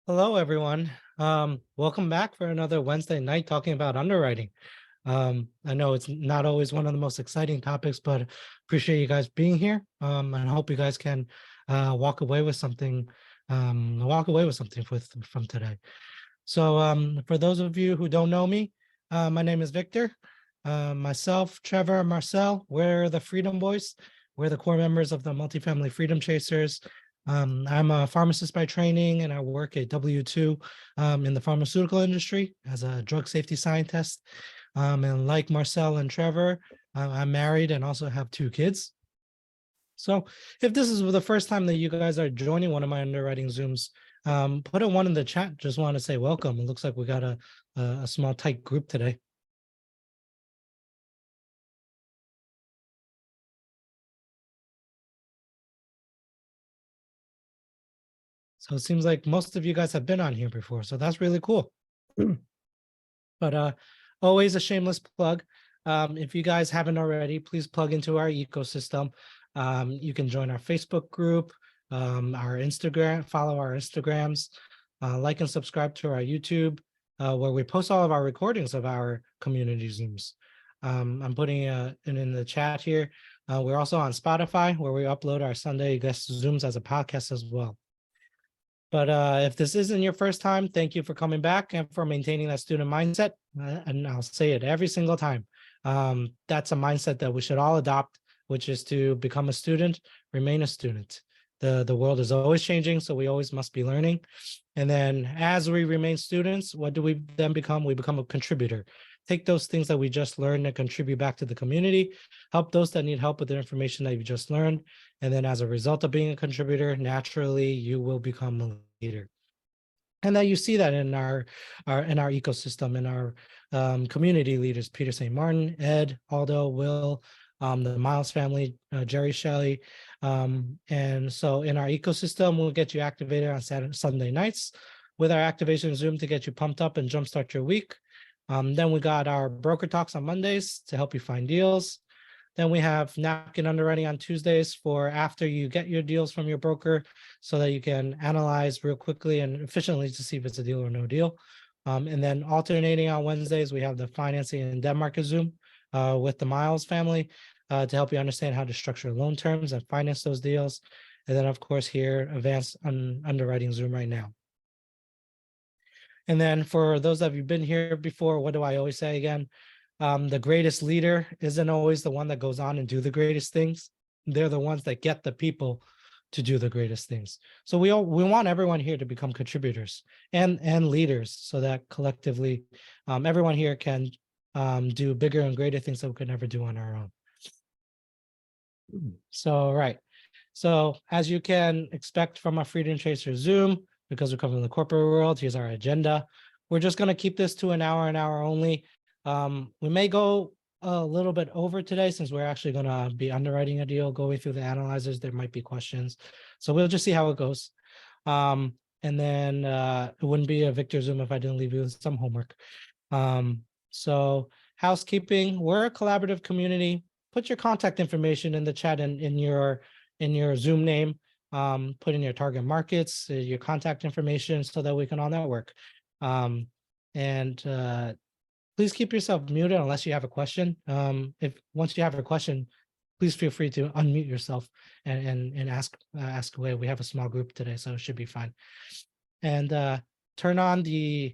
Hello, everyone. Welcome back for another Wednesday night talking about underwriting. I know it's not always one of the most exciting topics, but appreciate you guys being here. And hope you guys can walk away with something, from today. So, for those of you who don't know me, my name is Victor. Myself, Trevor, and Marcel, we're the Freedom Boys. We're the core members of the Multifamily Freedom Chasers. I'm a pharmacist by training, and I work at W2 in the pharmaceutical industry as a drug safety scientist. And like Marcel and Trevor, I'm married and also have 2 kids. So if this is the first time that you guys are joining one of my underwriting Zooms, put a 1 in the chat. Just want to say welcome. It looks like we got a small tight group today. So it seems like most of you guys have been on here before, so that's really cool. But always a shameless plug. If you guys haven't already, please plug into our ecosystem. You can join our Facebook group, our Instagram, follow our Instagrams, like and subscribe to our YouTube, where we post all of our recordings of our community Zooms. I'm putting it in the chat here. We're also on Spotify, where we upload our Sunday guest Zooms as a podcast as well. But if this isn't your first time, thank you for coming back and for maintaining that student mindset. And I'll say it every single time. That's a mindset that we should all adopt, which is to become a student, remain a student. The world is always changing, so we always must be learning. And then as we remain students, what do we then become? We become a contributor. Take those things that we just learned and contribute back to the community, help those that need help with the information that you just learned. And then as a result of being a contributor, naturally, you will become a leader. And that you see that in our ecosystem, in our community leaders, Peter St. Martin, Ed, Aldo, Will, the Miles family, Jerry Shelley. And so in our ecosystem, we'll get you activated on Sunday nights with our activation Zoom to get you pumped up and jumpstart your week. Then we got our broker talks on Mondays to help you find deals. Then we have napkin underwriting on Tuesdays for after you get your deals from your broker so that you can analyze real quickly and efficiently to see if it's a deal or no deal. And then alternating on Wednesdays, we have the financing and debt market Zoom with the Miles family to help you understand how to structure loan terms and finance those deals. And then, of course, here, advanced underwriting Zoom right now. And then for those of you who've been here before, what do I always say again? The greatest leader isn't always the one that goes on and do the greatest things. They're the ones that get the people to do the greatest things. So we want everyone here to become contributors and leaders so that collectively everyone here can do bigger and greater things that we could never do on our own. So, right. So as you can expect from our Freedom Chaser Zoom, because we're covering the corporate world, here's our agenda. We're just going to keep this to an hour only. We may go a little bit over today since we're actually going to be underwriting a deal, going through the analyzers. There might be questions. So we'll just see how it goes. And then it wouldn't be a Victor Zoom if I didn't leave you with some homework. So housekeeping, we're a collaborative community. Put your contact information in the chat and in your Zoom name. Put in your target markets, your contact information so that we can all network. Please keep yourself muted unless you have a question. If once you have a question, please feel free to unmute yourself and ask away. We have a small group today, so it should be fine. And turn on your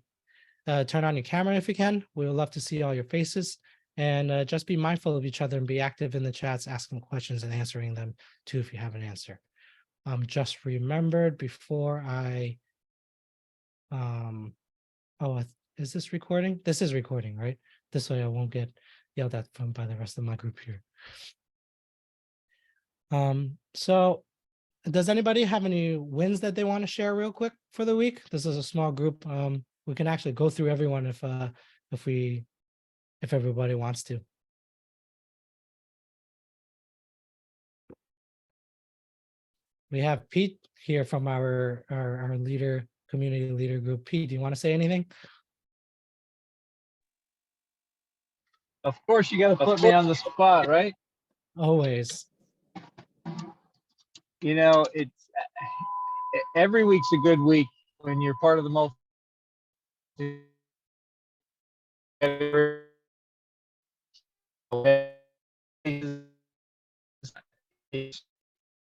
camera if you can. We would love to see all your faces. And just be mindful of each other and be active in the chats, asking questions and answering them too if you have an answer. Just remembered before I, is this recording? This is recording, right? This way I won't get yelled at by the rest of my group here. So does anybody have any wins that they want to share real quick for the week? This is a small group. We can actually go through everyone if everybody wants to. We have Pete here from our community leader group. Pete, do you want to say anything? Of course, you got to put me on the spot, right? Always. You know, it's every week's a good week when you're part of the multi.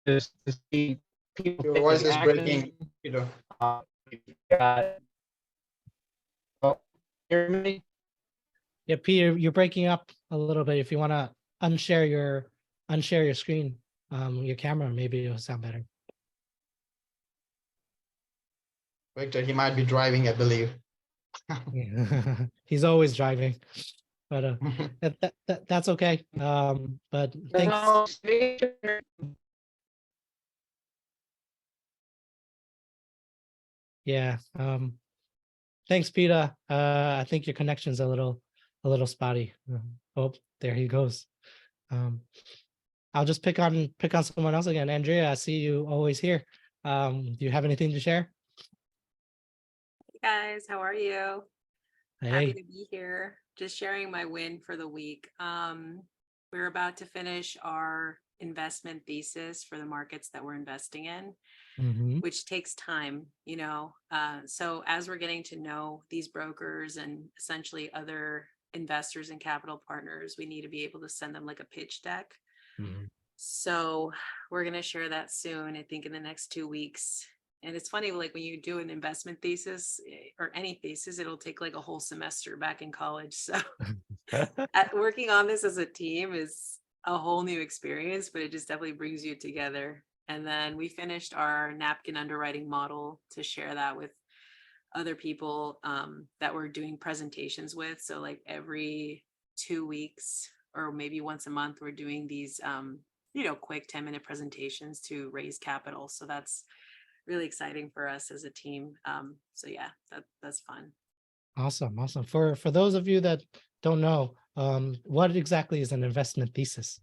Just to see people Your voice taking is action. breaking, Peter. We've got, oh, hear me? Yeah, Peter, you're breaking up a little bit. If you want to unshare your screen, your camera, maybe it'll sound better. Victor, he might be driving, I believe. Yeah. He's always driving, but that's okay. But thanks. No, Yeah. Thanks, Peter. I think your connection's a little spotty. Oh, there he goes. I'll just pick on someone else again. Andrea, I see you always here. Do you have anything to share? Hey guys, how are you? Happy Hey. to be here. Just sharing my win for the week. We're about to finish our investment thesis for the markets that we're investing in, Mhm. which takes time, you know. So as we're getting to know these brokers and essentially other investors and capital partners, we need to be able to send them like a pitch deck. Mhm. So we're going to share that soon, I think in the next 2 weeks. And it's funny, like when you do an investment thesis or any thesis, it'll take like a whole semester back in college. So working on this as a team is a whole new experience, but it just definitely brings you together. And then we finished our napkin underwriting model to share that with other people that we're doing presentations with. So like every 2 weeks or maybe once a month, we're doing these, quick 10-minute presentations to raise capital. So that's really exciting for us as a team. So yeah, that's fun. Awesome. For those of you that don't know, what exactly is an investment thesis?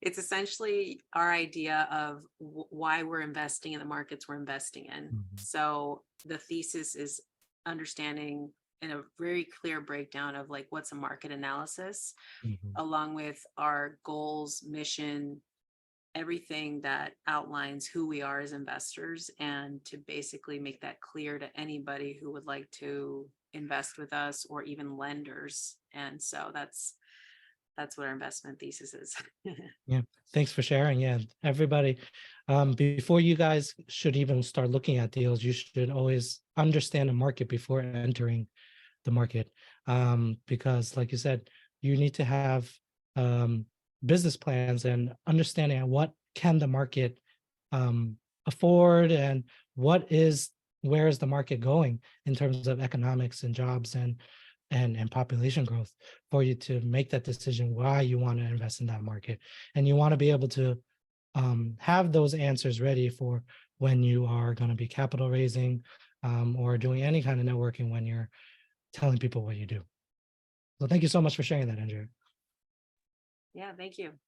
It's essentially our idea of why we're investing in the markets we're investing in. Mhm. So the thesis is understanding in a very clear breakdown of like what's a market analysis, Mhm. along with our goals, mission, everything that outlines who we are as investors, and to basically make that clear to anybody who would like to invest with us or even lenders. And so that's what our investment thesis is. Yeah, thanks for sharing. Yeah, everybody, before you guys should even start looking at deals, you should always understand the market before entering the market, because like you said, you need to have business plans and understanding what can the market afford, and where is the market going in terms of economics and jobs and population growth, for you to make that decision why you want to invest in that market. And you want to be able to have those answers ready for when you are going to be capital raising, or doing any kind of networking when you're telling people what you do. So thank you so much for sharing that, Andrew. Yeah, thank you.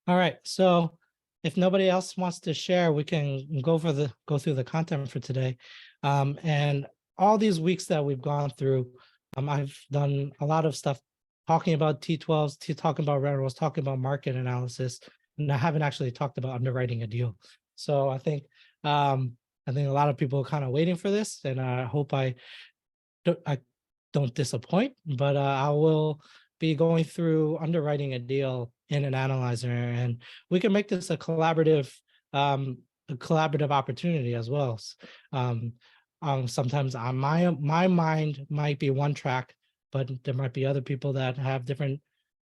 All right. So if nobody else wants to share, we can go through the content for today. And all these weeks that we've gone through, I've done a lot of stuff talking about T12s, talking about railroads, talking about market analysis, and I haven't actually talked about underwriting a deal. So I think a lot of people are kind of waiting for this, and I hope I don't disappoint, but I will be going through underwriting a deal in an analyzer, and we can make this a collaborative opportunity as well. Sometimes on my mind might be one track, but there might be other people that have different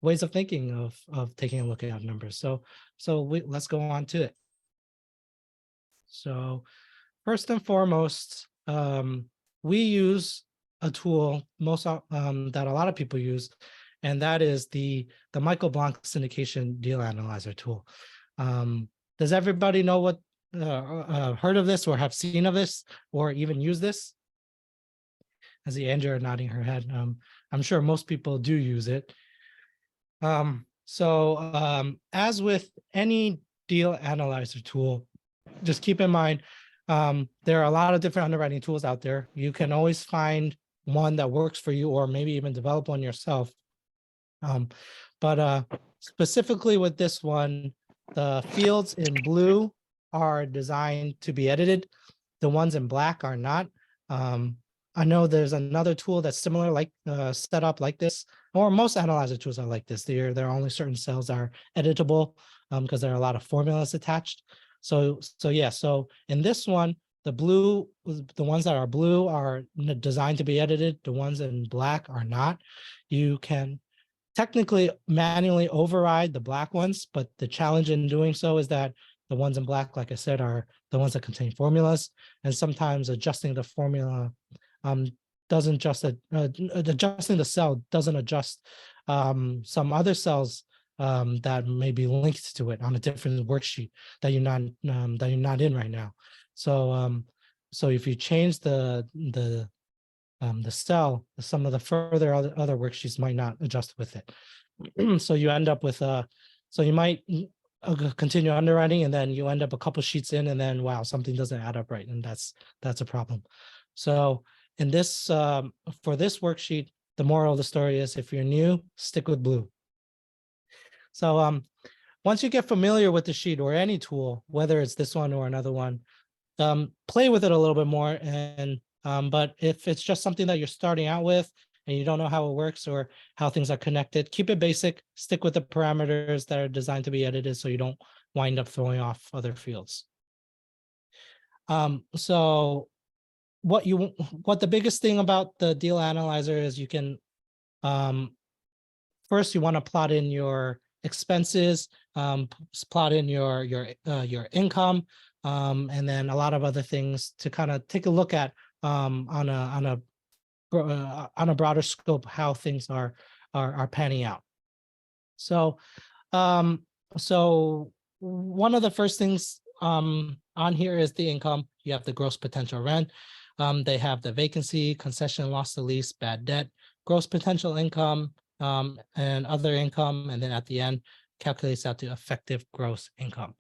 ways of thinking of taking a look at numbers. So let's go on to it. So first and foremost, we use a tool that a lot of people use, and that is the Michael Blanc syndication deal analyzer tool. Does everybody know what heard of this or have seen of this or even use this? I see Andrea nodding her head. I'm sure most people do use it. As with any deal analyzer tool, just keep in mind, there are a lot of different underwriting tools out there. You can always find one that works for you, or maybe even develop one yourself. But specifically with this one, the fields in blue are designed to be edited. The ones in black are not. I know there's another tool that's similar, like set up like this, or most analyzer tools are like this. There are only certain cells that are editable because there are a lot of formulas attached. So yeah, so in this one, the ones that are blue are designed to be edited. The ones in black are not. You can technically manually override the black ones, but the challenge in doing so is that the ones in black, like I said, are the ones that contain formulas, and sometimes adjusting the formula doesn't just adjusting the cell doesn't adjust some other cells that may be linked to it on a different worksheet that you're not in right now. So so if you change the cell, some of the further other worksheets might not adjust with it. So you end up with so you might continue underwriting, and then you end up a couple sheets in, and then wow, something doesn't add up right, and that's a problem. So in this for this worksheet, the moral of the story is if you're new, stick with blue. So once you get familiar with the sheet or any tool, whether it's this one or another one, play with it a little bit more. And but if it's just something that you're starting out with and you don't know how it works or how things are connected, keep it basic, stick with the parameters that are designed to be edited so you don't wind up throwing off other fields. So what the biggest thing about the deal analyzer is you can first you want to plot in your expenses, plot in your income, and then a lot of other things to kind of take a look at on a broader scope how things are panning out. So so one of the first things on here is the income. You have the gross potential rent. They have the vacancy, concession, loss to lease, bad debt, gross potential income, and other income, and then at the end calculates out the effective gross income.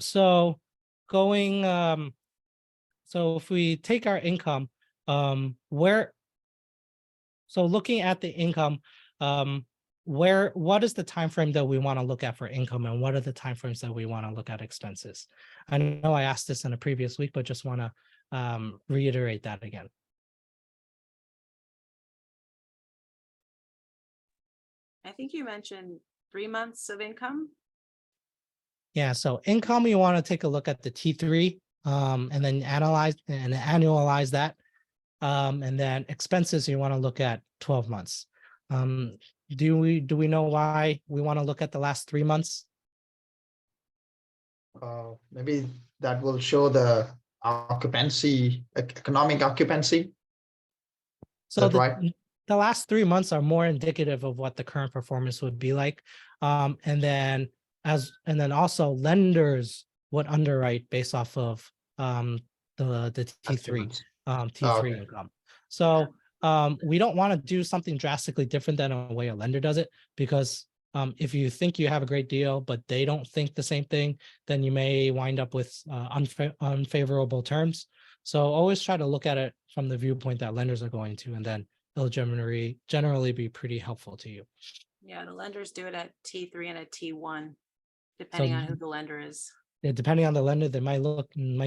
So going so if we take our income, looking at the income, what is the time frame that we want to look at for income, and what are the time frames that we want to look at expenses? I know I asked this in a previous week, but just want to reiterate that again. I think you mentioned 3 months of income. Yeah, so income, you want to take a look at the T3 and then analyze and annualize that. And then expenses, you want to look at 12 months. Do we know why we want to look at the last 3 months? Maybe that will show the occupancy, economic occupancy. So That's right. The last 3 months are more indicative of what the current performance would be like. And then also lenders would underwrite based off of the T3 okay. income. So we don't want to do something drastically different than a way a lender does it, because if you think you have a great deal but they don't think the same thing, then you may wind up with unfavorable terms. So always try to look at it from the viewpoint that lenders are going to, and then it'll generally be pretty helpful to you. Yeah, the lenders do it at T3 and at T1, depending on who the lender is. Yeah, depending on the lender, they might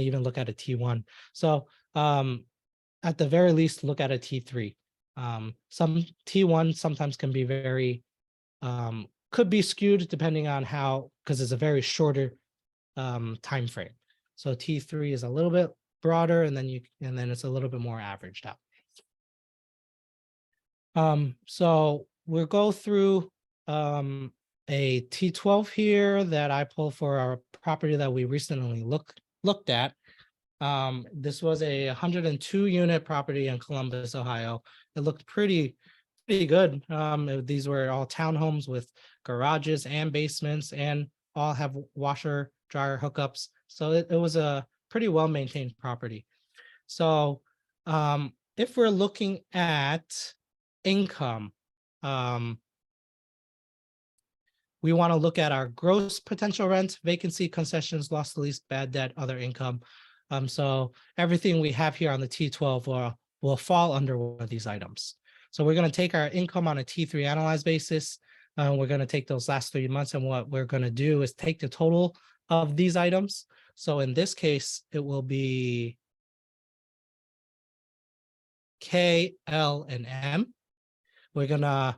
even look at a T1. So at the very least, look at a T3. Some T1 sometimes can be very could be skewed depending on how, because it's a very shorter time frame. So T3 is a little bit broader, and then it's a little bit more averaged out. So we'll go through a T12 here that I pulled for our property that we recently looked at. This was a 102 unit property in Columbus, Ohio. It looked pretty good. These were all townhomes with garages and basements, and all have washer dryer hookups. So it was a pretty well maintained property. So if we're looking at income, we want to look at our gross potential rent, vacancy, concessions, loss to lease, bad debt, other income. So everything we have here on the T12 will fall under one of these items. So we're going to take our income on a T3 analyzed basis. We're going to take those last 3 months, and what we're going to do is take the total of these items. So in this case, it will be K, L, and M. We're gonna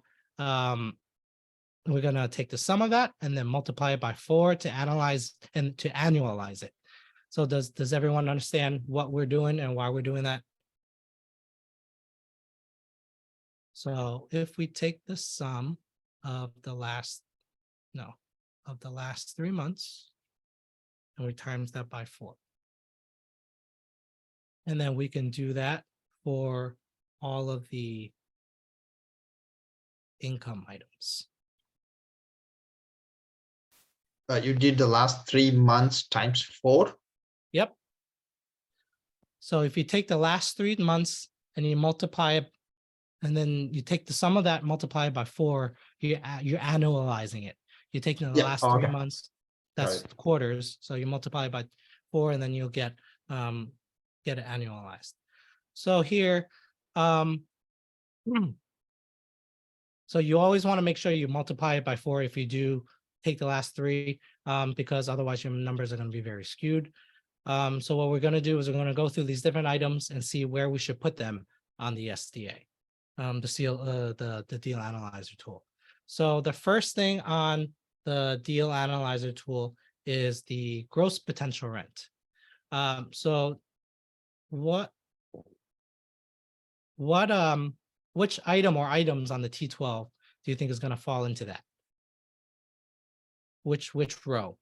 take the sum of that and then multiply it by 4 to analyze and to annualize it. So does everyone understand what we're doing and why we're doing that? So if we take the sum of the last 3 months and we times that by 4. And then we can do that for all of the income items. You did the last 3 months times 4. Yep. So if you take the last 3 months and you multiply it, and then you take the sum of that, multiply it by 4, you're annualizing it. You're taking the Yeah, last 3 okay. months, that's Right. quarters. So you multiply it by 4, and then you'll get it annualized. So here, so you always want to make sure you multiply it by 4 if you do take the last 3, because otherwise your numbers are going to be very skewed. So what we're going to do is we're going to go through these different items and see where we should put them on the SDA, the deal analyzer tool. So the first thing on the deal analyzer tool is the gross potential rent. So which item or items on the T12 do you think is going to fall into that? Which row?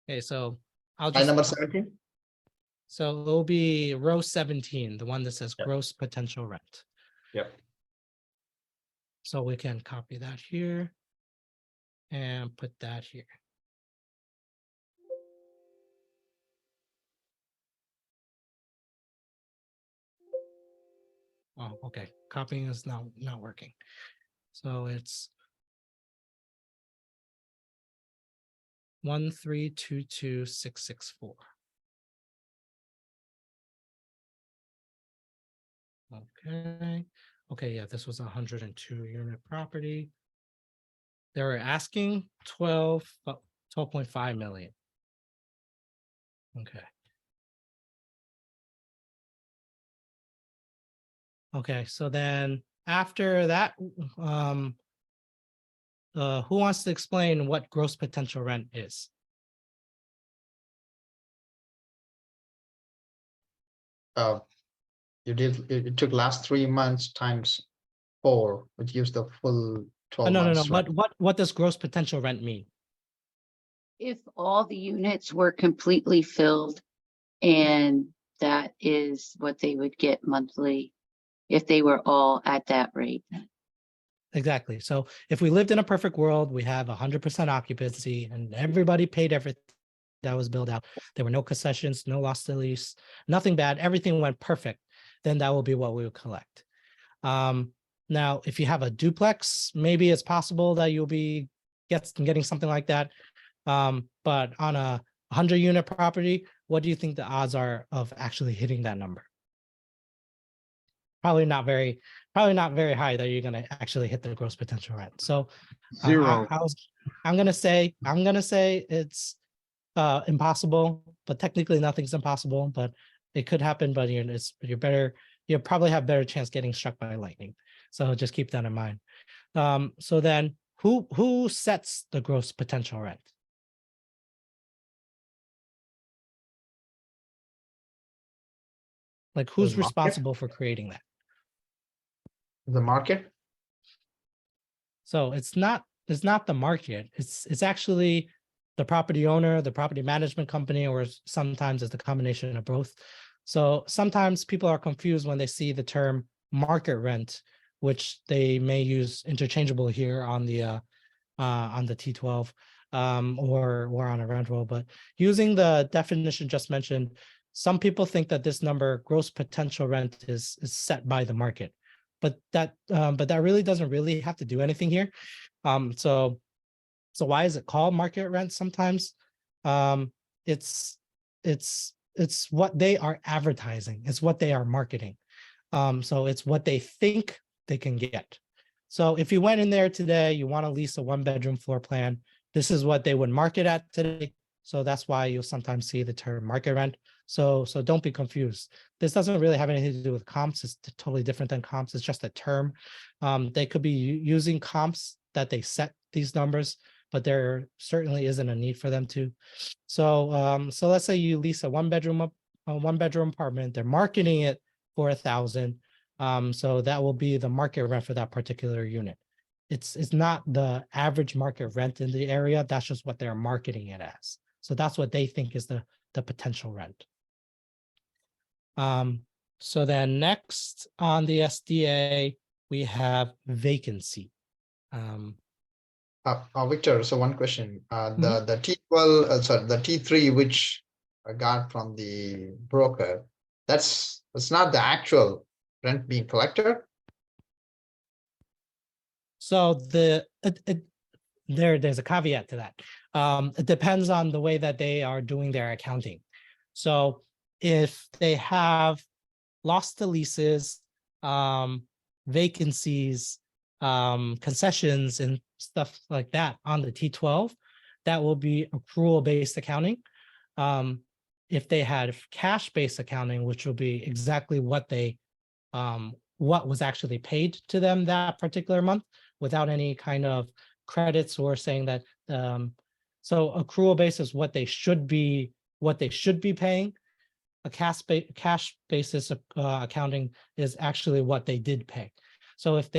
Okay, so I'll Line just number 17. so it'll be row 17, the one that says Yep. gross potential rent. Yep. So we can copy that here and put that here. Oh, okay. Copying is not working. So it's 1322664. Okay. Okay, yeah, this was a 102 unit property. They were asking 12.5 million. Okay. Okay, so then after that, who wants to explain what gross potential rent is? It took last 3 months times 4, which gives the full 12 No. months. But what does gross potential rent mean? If all the units were completely filled, and that is what they would get monthly if they were all at that rate. Exactly. So if we lived in a perfect world, we have 100% occupancy and everybody paid everything that was billed out. There were no concessions, no loss to lease, nothing bad. Everything went perfect. Then that will be what we would collect. Now, if you have a duplex, maybe it's possible that you'll be getting something like that. But on a 100 unit property, what do you think the odds are of actually hitting that number? Probably not very high that you're going to actually hit the gross potential rent. So 0. I'm going to say it's impossible, but technically nothing's impossible, but it could happen. But you'll probably have better chance getting struck by lightning. So just keep that in mind. So then who sets the gross potential rent? Like who's The market? responsible for creating that? The market. So it's not the market. It's actually the property owner, the property management company, or sometimes it's the combination of both. So sometimes people are confused when they see the term market rent, which they may use interchangeable here on the T12 or on a rent roll. But using the definition just mentioned, some people think that this number, gross potential rent, is set by the market. But that really doesn't really have to do anything here. So why is it called market rent sometimes? it's what they are advertising. It's what they are marketing. So it's what they think they can get. So if you went in there today, you want to lease a 1-bedroom floor plan, this is what they would market at today. So that's why you'll sometimes see the term market rent. So don't be confused. This doesn't really have anything to do with comps. It's totally different than comps. It's just a term. They could be using comps that they set these numbers, but there certainly isn't a need for them to. So so let's say you lease a 1-bedroom apartment. They're marketing it for 1,000. So that will be the market rent for that particular unit. It's not the average market rent in the area. That's just what they're marketing it as. So that's what they think is the potential rent. So then next on the SDA, we have vacancy. Victor, so one question, the T12, sorry, the T3, which I got from the broker, that's not the actual rent being collected. So there's a caveat to that. It depends on the way that they are doing their accounting. So if they have lost to leases, vacancies, concessions and stuff like that on the T12, that will be accrual-based accounting. If they had cash-based accounting, which will be exactly what they what was actually paid to them that particular month without any kind of credits or saying that so accrual basis what they should be paying. A cash basis accounting is actually what they did pay. So if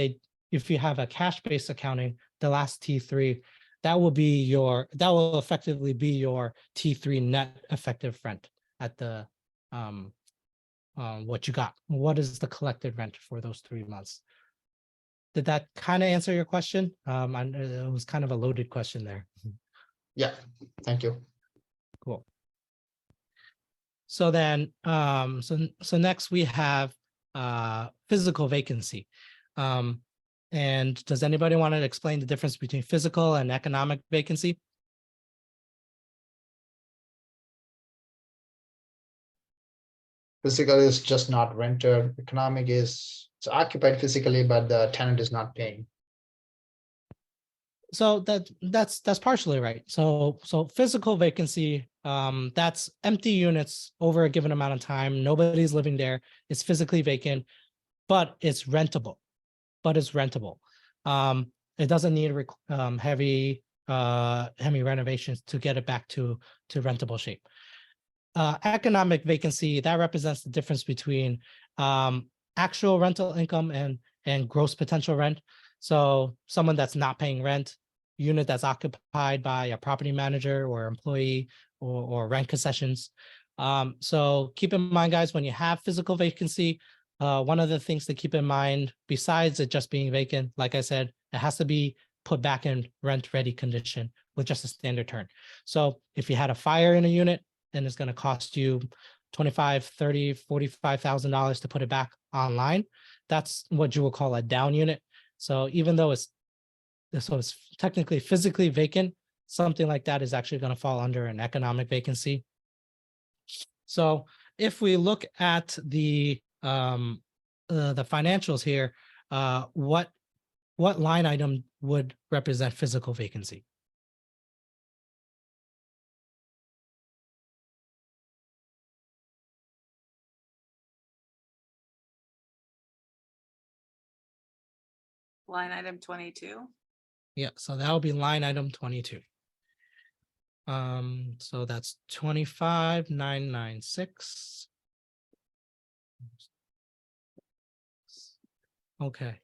you have a cash based accounting, the last T3, that will effectively be your T3 net effective rent at the what you got. What is the collected rent for those 3 months? Did that kind of answer your question? And it was kind of a loaded question there. Yeah, thank you. Cool. So then, so next we have physical vacancy. And does anybody want to explain the difference between physical and economic vacancy? Physical is just not rented. Economic is it's occupied physically, but the tenant is not paying. So that's partially right. So physical vacancy, that's empty units over a given amount of time. Nobody's living there. It's physically vacant, but it's rentable. It doesn't need heavy renovations to get it back to rentable shape. Economic vacancy, that represents the difference between actual rental income and gross potential rent. So someone that's not paying rent, unit that's occupied by a property manager or employee or rent concessions. So keep in mind, guys, when you have physical vacancy, one of the things to keep in mind, besides it just being vacant, like I said, it has to be put back in rent ready condition with just a standard turn. So if you had a fire in a unit, then it's going to cost you $25,000, $30,000, $45,000 to put it back online. That's what you will call a down unit. So even though it's technically physically vacant, something like that is actually going to fall under an economic vacancy. So if we look at the financials here, what line item would represent physical vacancy? Line item 22. Yeah, so that will be line item 22. So that's 25,996. Okay,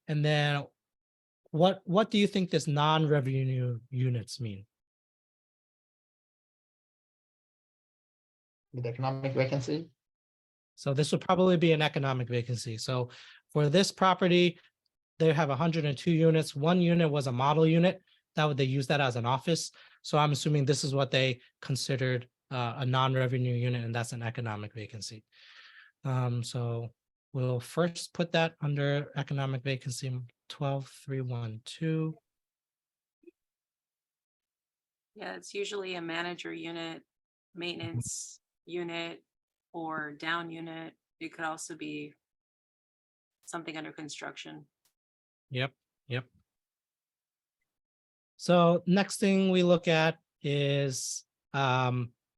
and then what do you think this non-revenue units mean? With economic vacancy. So this would probably be an economic vacancy. So for this property, they have 102 units. One unit was a model unit. They use that as an office. So I'm assuming this is what they considered a non-revenue unit, and that's an economic vacancy. So we'll first put that under economic vacancy 12,312. Yeah, it's usually a manager unit maintenance unit or down unit. It could also be something under construction. Yep. So next thing we look at is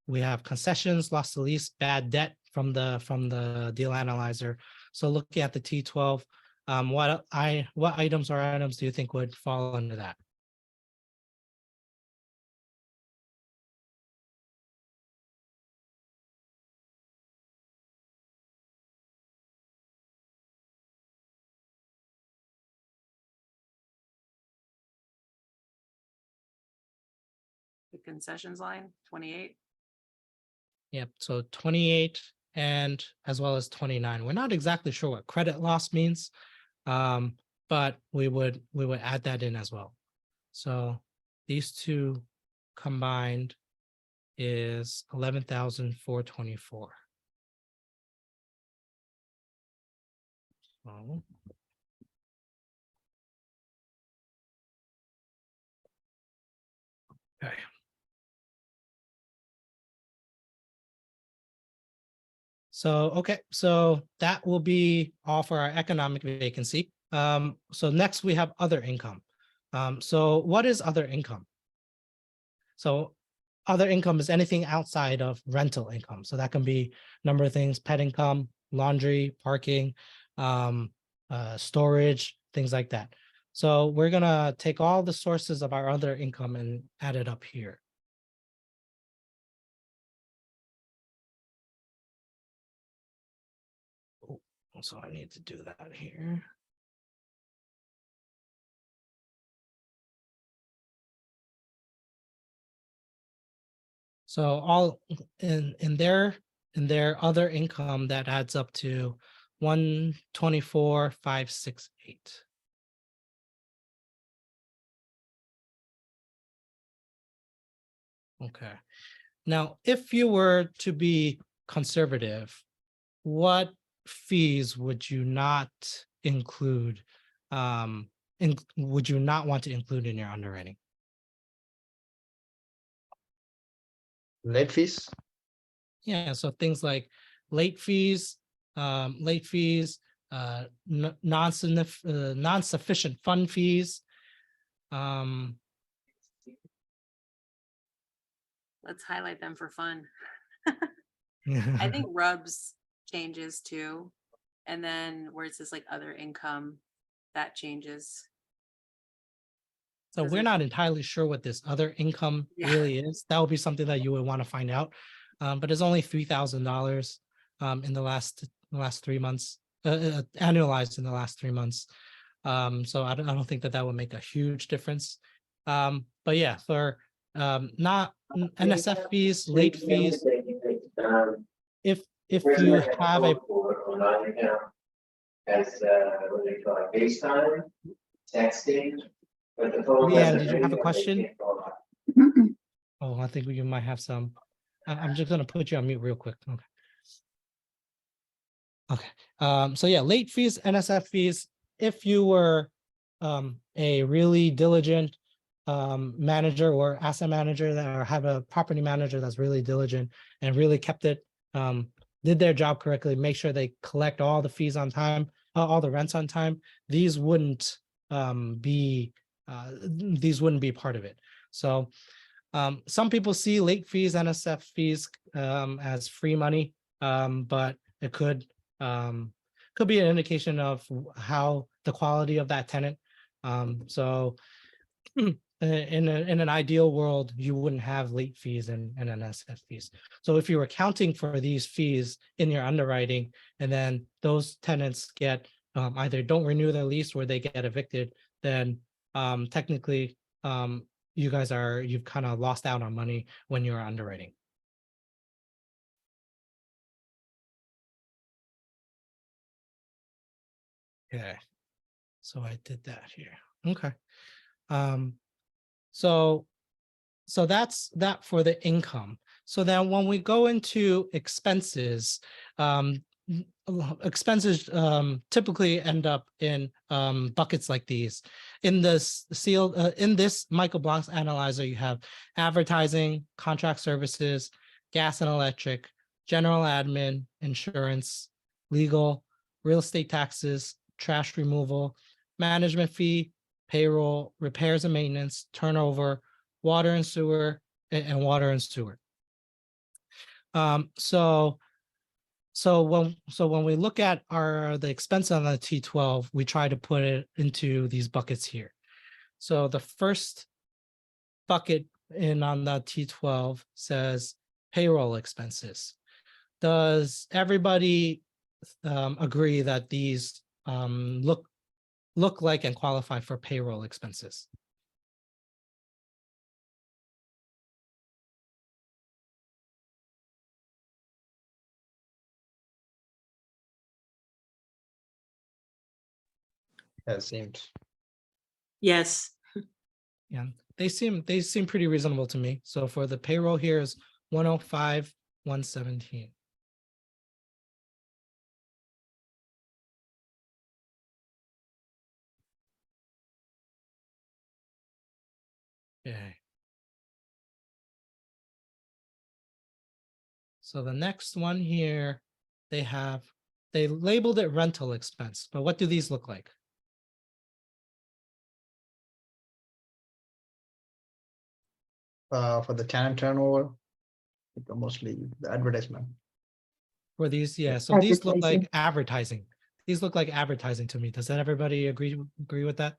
we have concessions, loss to lease, bad debt from the deal analyzer. So looking at the T12, what items or items do you think would fall under that? The concessions line, 28. Yep, so 28 and as well as 29. We're not exactly sure what credit loss means, but we would add that in as well. So these two combined is 11,424. So okay. So that will be all for our economic vacancy. So next we have other income. So what is other income? So other income is anything outside of rental income. So that can be a number of things: pet income, laundry, parking, storage, things like that. So we're gonna take all the sources of our other income and add it up here. Oh, so I need to do that here. So all in their other income, that adds up to 124,568. Okay. Now, if you were to be conservative, what fees would you not include? Would you not want to include in your underwriting? Late fees? Yeah, so things like late fees, non-sufficient fund fees. Let's highlight them for fun. I think rubs changes too. And then where it says like other income, that changes. So Does we're it- not entirely sure what this other income Yeah. really is. That would be something that you would want to find out. But it's only $3,000 in the last 3 months, annualized in the last 3 months. So I don't think that would make a huge difference. But yeah, for not NSF fees, late fees, if you have a as what they call it, FaceTime, texting, but the phone. Leanne, doesn't did you have a ring, question? they can't call out. Oh, I think you might have some. I'm just gonna put you on mute real quick. Okay. Okay. So yeah, late fees, NSF fees. If you were a really diligent manager or asset manager that or have a property manager that's really diligent and really kept it, did their job correctly, make sure they collect all the fees on time, all the rents on time, these wouldn't be part of it. So some people see late fees, NSF fees as free money, but it could be an indication of how the quality of that tenant. So in an ideal world, you wouldn't have late fees and NSF fees. So if you were counting for these fees in your underwriting, and then those tenants get either don't renew their lease or they get evicted, then technically you've kind of lost out on money when you're underwriting. Okay, so I did that here. Okay. So that's that for the income. So then when we go into expenses, expenses typically end up in buckets like these. In this Michael Blank's analyzer, you have advertising, contract services, gas and electric, general admin, insurance, legal, real estate taxes, trash removal, management fee, payroll, repairs and maintenance, turnover, water and sewer, and water and sewer. So when we look at the expense on the T12, we try to put it into these buckets here. So the first bucket on the T12 says payroll expenses. Does everybody agree that these look like and qualify for payroll expenses? It seems. Yes. Yeah, they seem pretty reasonable to me. So for the payroll here is 105, 117. Okay. So the next one here, they labeled it rental expense, but what do these look like? For the tenant turnover, mostly the advertisement. For these, yeah, so these look Advertising. like advertising. These look like advertising to me. Does that everybody agree with that?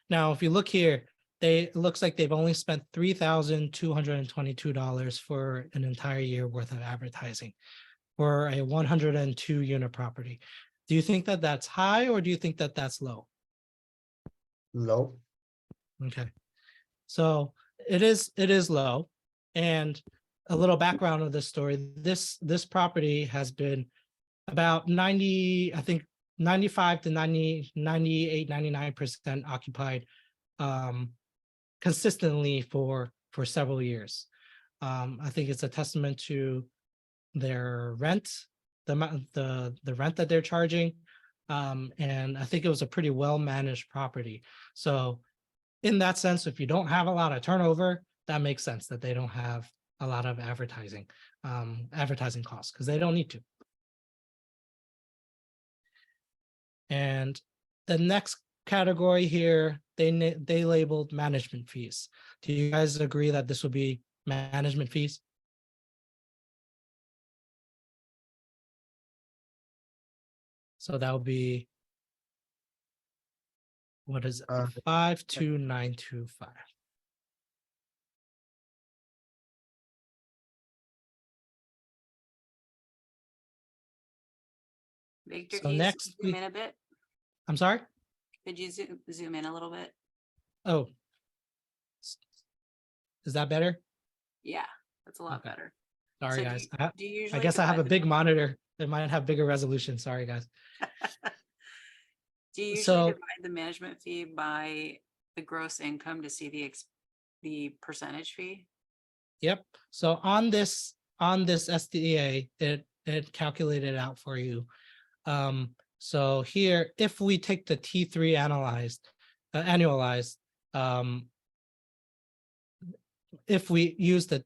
Now, if you look here, it looks like they've only spent $3,222 for an entire year worth of advertising for a 102 unit property. Do you think that that's high or do you think that that's low? Low. Okay. So it is low. And a little background of this story, this property has been about 90, I think 95 to 90, 98, 99% occupied consistently for several years. I think it's a testament to their rent, the rent that they're charging. And I think it was a pretty well managed property. So in that sense, if you don't have a lot of turnover, that makes sense that they don't have a lot of advertising costs because they don't need to. And the next category here, they labeled management fees. Do you guys agree that this would be management fees? So that would be, what is it? 52925. Victor, So can you next zoom in a bit? I'm sorry? Could you zoom in a little bit? Oh. Is that better? Yeah, that's a lot Okay. better. Sorry, So guys. do you I usually guess I have a divide big monitor that might have bigger resolution. Sorry, guys. Do you usually So- divide the management fee by the gross income to see the percentage fee? Yep. So on this SDA, it calculated out for you. So here, if we take the T3 annualized, if we use the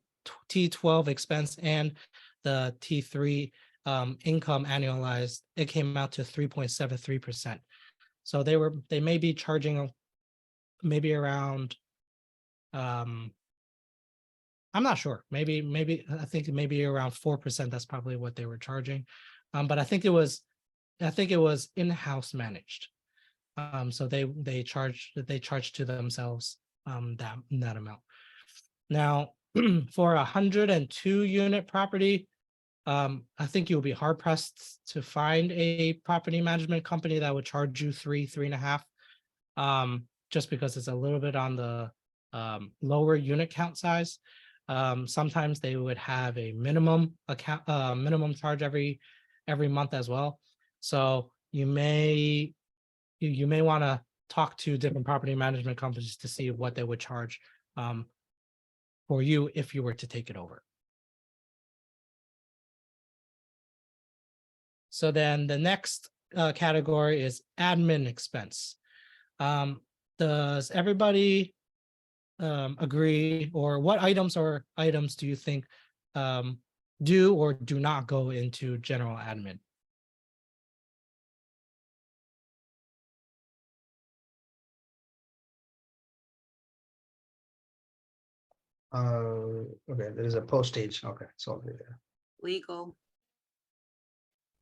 T12 expense and the T3 income annualized, it came out to 3.73%. So they may be charging maybe around I'm not sure. Maybe I think maybe around 4%. That's probably what they were charging. But I think it was in-house managed. So they charged to themselves that amount. Now, for 102 unit property, I think you'll be hard pressed to find a property management company that would charge you 3.5, just because it's a little bit on the lower unit count size. Sometimes they would have a minimum charge every month as well. So you may want to talk to different property management companies to see what they would charge for you if you were to take it over. So then the next category is admin expense. Does everybody agree, or what items or items do you think do or do not go into general admin? Okay, there is a postage. Okay, so there. Legal.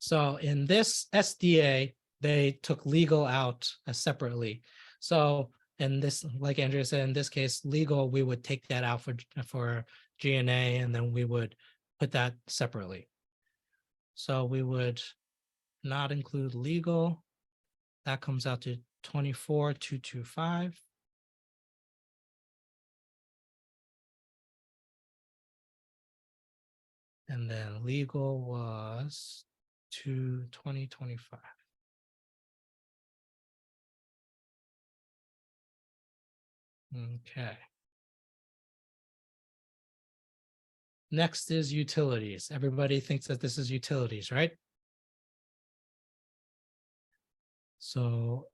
So in this SDA, they took legal out separately. So in this, like Andrea said, in this case, legal, we would take that out for G&A, and then we would put that separately. So we would not include legal. That comes out to 24,225. And then legal was 2025. Okay. Next is utilities. Everybody thinks that this is utilities, right? So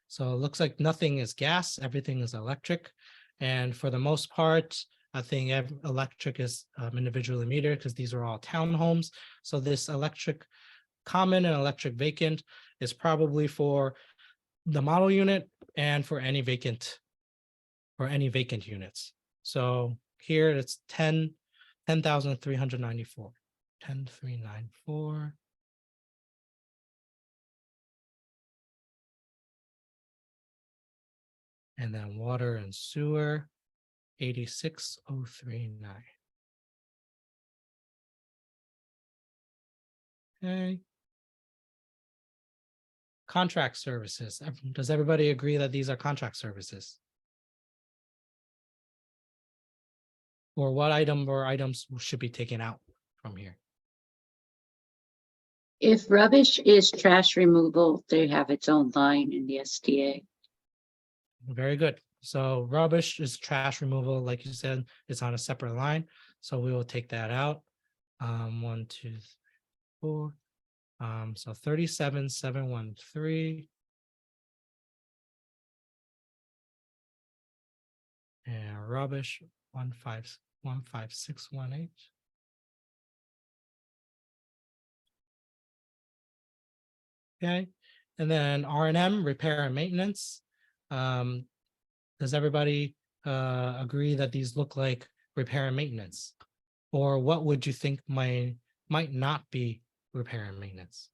so it looks like nothing is gas, everything is electric. And for the most part, I think electric is individually metered because these are all townhomes. So this electric common and electric vacant is probably for the model unit and for any vacant units. So here it's 10,394. 10,394. And then water and sewer, 86,039. Okay. Contract services. Does everybody agree that these are contract services? Or what item or items should be taken out from here? If rubbish is trash removal, they have its own line in the SDA. Very good. So rubbish is trash removal, like you said, it's on a separate line. So we will take that out. 1, 2, 3, 4. So 37,713. And rubbish 15618. Okay, and then R&M, repair and maintenance. Does everybody agree that these look like repair and maintenance? Or what would you think might not be repair and maintenance?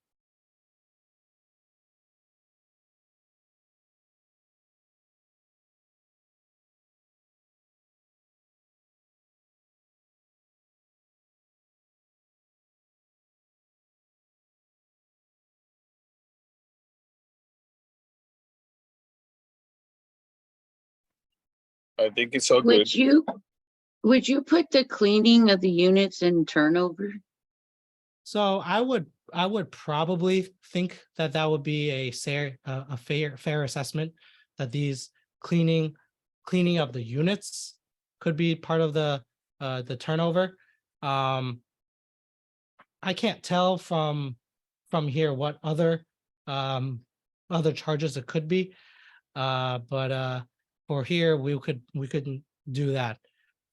I think it's all good. Would you put the cleaning of the units in turnover? So I would probably think that that would be a fair assessment, that these cleaning of the units could be part of the turnover. I can't tell from here what other charges it could be. But for here, we could do that.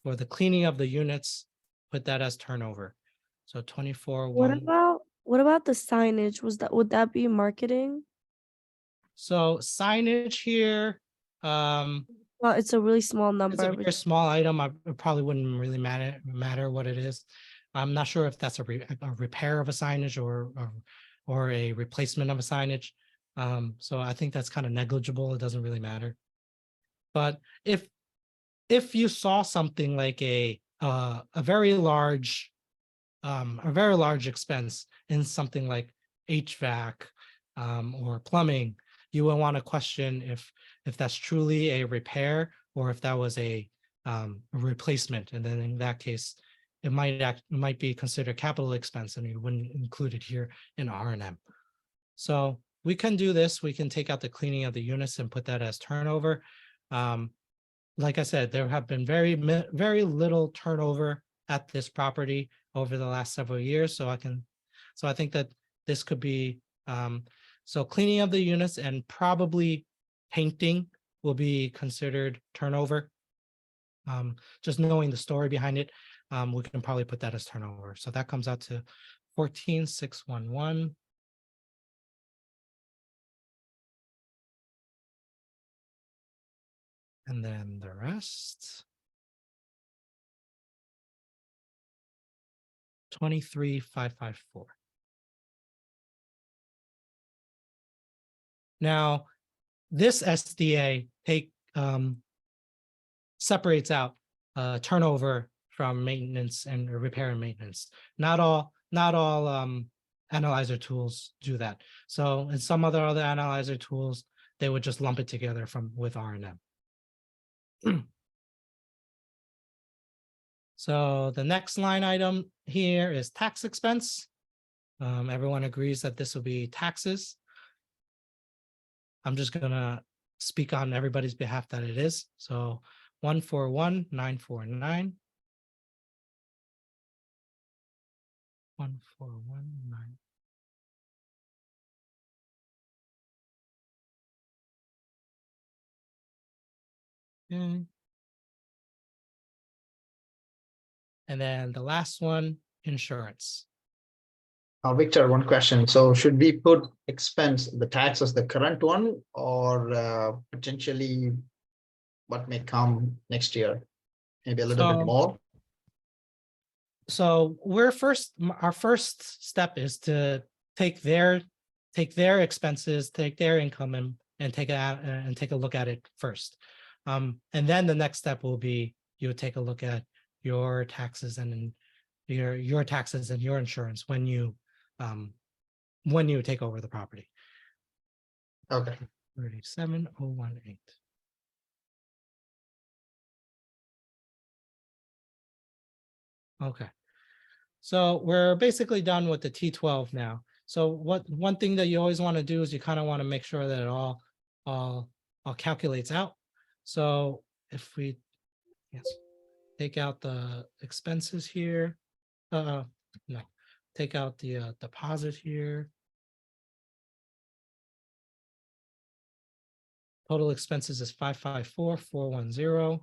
For the cleaning of the units, put that as turnover. So 24. What about the signage? Would that be marketing? So signage here, Well, it's a really small it's number. a but very small item. It probably wouldn't really matter what it is. I'm not sure if that's a repair of a signage or a replacement of a signage. So I think that's kind of negligible. It doesn't really matter. But if you saw something like a very large expense in something like HVAC or plumbing, you would want to question if that's truly a repair or if that was a replacement. And then in that case, it might be considered capital expense and you wouldn't include it here in R&M. So we can do this. We can take out the cleaning of the units and put that as turnover. Like I said, there have been very little turnover at this property over the last several years. So I think that this could be, so cleaning of the units and probably painting will be considered turnover. just knowing the story behind it, we can probably put that as turnover. So that comes out to 14,611. And then the rest. 23,554. Now, this SDA separates out turnover from maintenance and repair and maintenance. Not all analyzer tools do that. So in some other analyzer tools, they would just lump it together with R&M. So the next line item here is tax expense. Everyone agrees that this will be taxes. I'm just gonna speak on everybody's behalf that it is. So 141,949. 141,949. Okay. And then the last one, insurance. Victor, one question. So should we put expense, the tax as the current one, or potentially what may come next year? Maybe a little bit more? So our first step is to take their expenses, take their income and take it out and take a look at it first. And then the next step will be you would take a look at your taxes and your taxes and your insurance when you take over the property. Okay. 37,018. Okay. So we're basically done with the T12 now. So one thing that you always want to do is you kind of want to make sure that it all calculates out. So if we take out the expenses here, no, take out the deposit here. Total expenses is 554,410.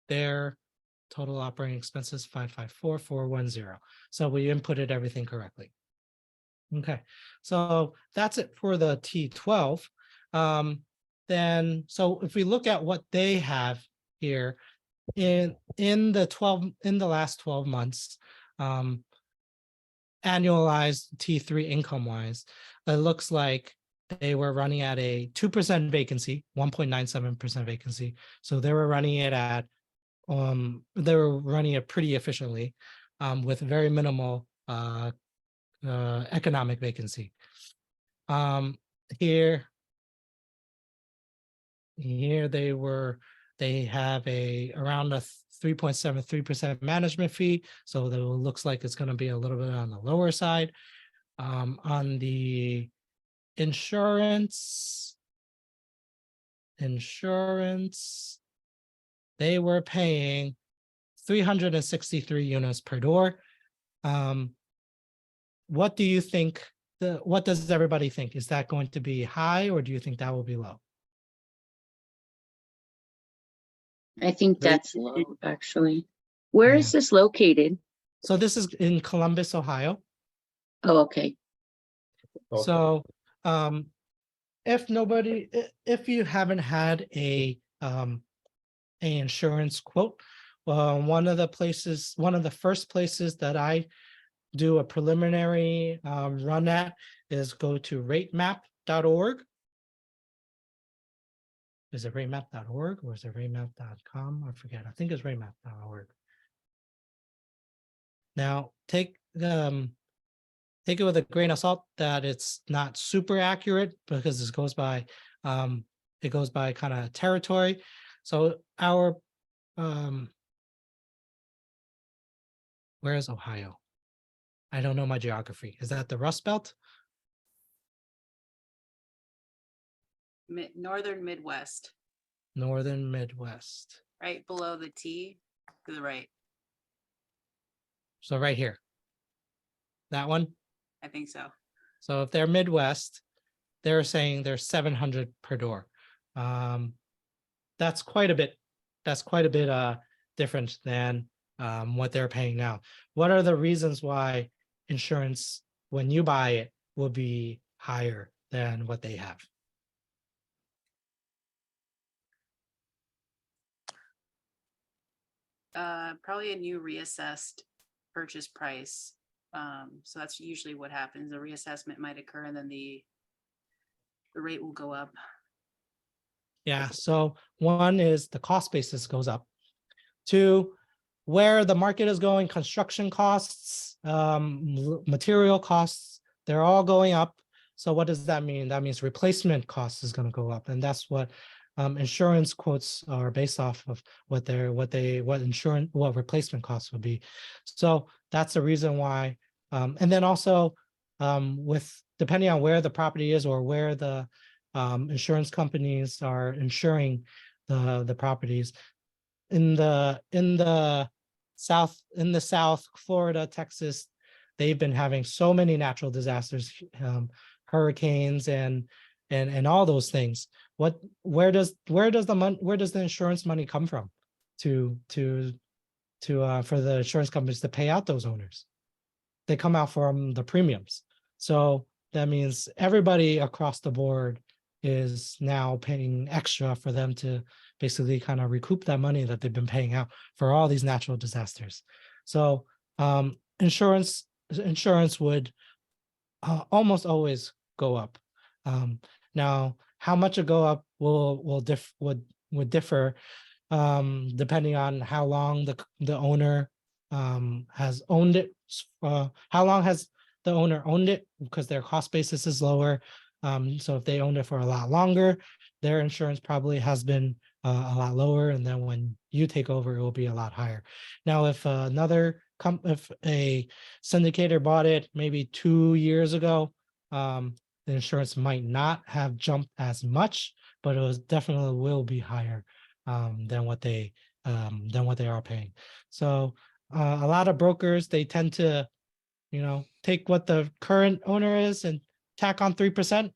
Their total operating expenses 554,410. So we inputted everything correctly. Okay, so that's it for the T12. Then, so if we look at what they have here in the last 12 months, annualized T3 income wise, it looks like they were running at a 2% vacancy, 1.97% vacancy. So they were running it at pretty efficiently, with very minimal economic vacancy. Here they have around a 3.73% management fee. So that looks like it's going to be a little bit on the lower side. On the insurance, they were paying 363 units per door. What do you think? What does everybody think? Is that going to be high, or do you think that will be low? I think that's low, actually. Where is Yeah. this located? So this is in Columbus, Ohio. Oh, okay. So if you haven't had a insurance quote, one of the first places that I do a preliminary run at is go to ratemap.org. Is it ratemap.org or is it ratemap.com? I forget. I think it's ratemap.org. Now take it with a grain of salt that it's not super accurate because it goes by kind of territory. So our where is Ohio? I don't know my geography. Is that the Rust Belt? Northern Midwest, Northern Midwest. right below the T to the right. So right here. That one? I think so. So if they're Midwest, they're saying they're 700 per door. That's quite a bit. That's quite a bit different than what they're paying now. What are the reasons why insurance, when you buy it, will be higher than what they have? Probably a new reassessed purchase price. So that's usually what happens. A reassessment might occur and then the rate will go up. Yeah, so one is the cost basis goes up. Two, where the market is going, construction costs, material costs, they're all going up. So what does that mean? That means replacement cost is going to go up, and that's what insurance quotes are based off of, what replacement costs would be. So that's the reason why. And then also with depending on where the property is or where the insurance companies are insuring the properties in the South, Florida, Texas, they've been having so many natural disasters, hurricanes and all those things. Where does the insurance money come from to for the insurance companies to pay out those owners? They come out from the premiums. So that means everybody across the board is now paying extra for them to basically kind of recoup that money that they've been paying out for all these natural disasters. So insurance would almost always go up. Now, how much it go up would differ depending on how long the owner has owned it. How long has the owner owned it? Because their cost basis is lower. So if they owned it for a lot longer, their insurance probably has been a lot lower, and then when you take over, it will be a lot higher. Now, if if a syndicator bought it maybe 2 years ago, the insurance might not have jumped as much, but it was definitely will be higher than what they are paying. So a lot of brokers, they tend to, take what the current owner is and tack on 3%.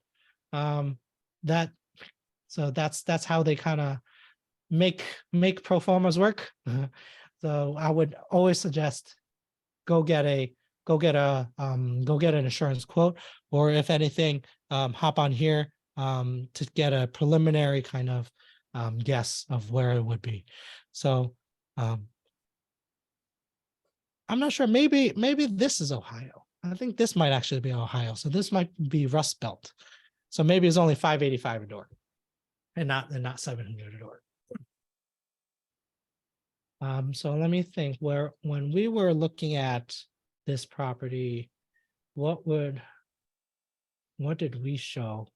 That's how they kind of make pro formas work. So I would always suggest go get an insurance quote, or if anything, hop on here to get a preliminary kind of guess of where it would be. So I'm not sure. Maybe this is Ohio. I think this might actually be Ohio. So this might be Rust Belt. So maybe it's only $585 a door, and not $700 a door. So let me think. When we were looking at this property, what did we show?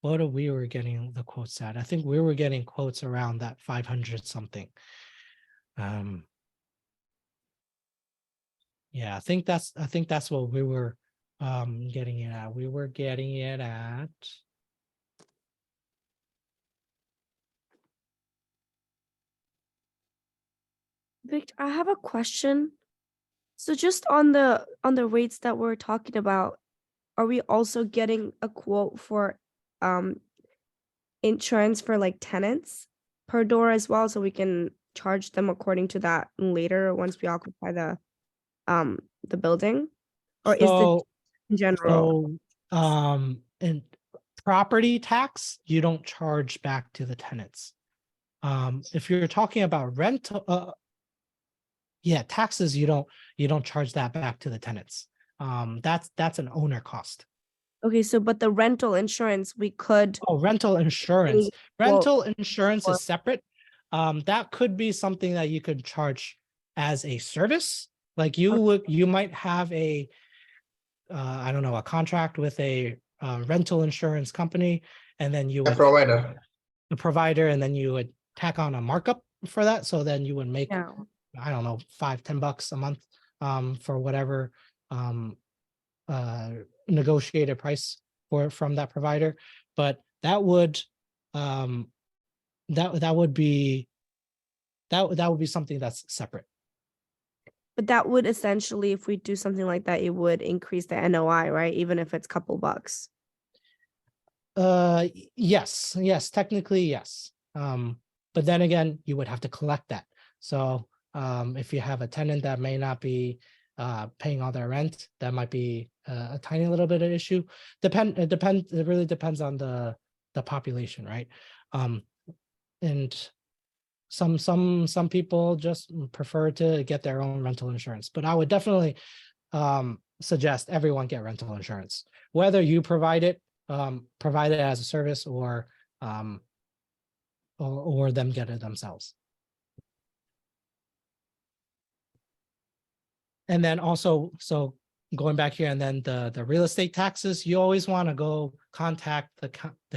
What are we were getting the quotes at? I think we were getting quotes around that 500 something. Yeah, I think that's what we were getting it at. We were getting it at Victor, I have a question. So just on the rates that we're talking about, are we also getting a quote for insurance for like tenants per door as well, so we can charge them according to that later once we occupy the building? Or is it so in general? in property tax, you don't charge back to the tenants. If you're talking about rental, taxes, you don't charge that back to the tenants. That's an owner cost. Okay, so but the rental insurance we could Oh, rental insurance. Well, Rental insurance or- is separate. That could be something that you could charge as a service. Like you might have a I don't know, a contract with a rental insurance company, and then you A would provider. the provider, and then you would tack on a markup for that. So then you would make, Yeah. I don't know, $5-10 a month for whatever negotiated price from that provider. But that would that would be something that's separate. But that would essentially, if we do something like that, it would increase the NOI, right? Even if it's a couple bucks. Yes, technically, yes. But then again, you would have to collect that. So, if you have a tenant that may not be paying all their rent, that might be a tiny little bit of issue. It really depends on the population, right? And some people just prefer to get their own rental insurance, but I would definitely suggest everyone get rental insurance, whether you provide it as a service or them get it themselves. And then also, so going back here, and then the real estate taxes, you always want to go contact the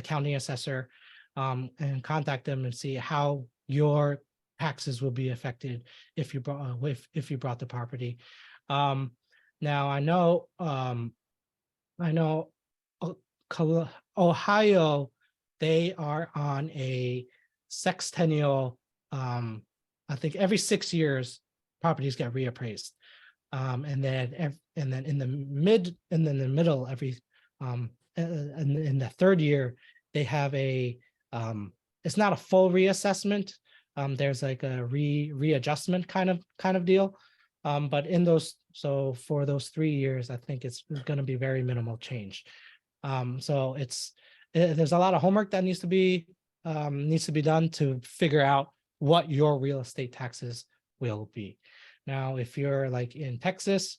county assessor and contact them and see how your taxes will be affected if you brought the property. Now I know Ohio, they are on a sextennial, I think every 6 years, properties get reappraised. And then in the middle, every in the third year, they have a it's not a full reassessment. There's like a readjustment kind of deal. But in those, so for those 3 years, I think it's going to be very minimal change. So there's a lot of homework that needs to be done to figure out what your real estate taxes will be. Now, if you're like in Texas,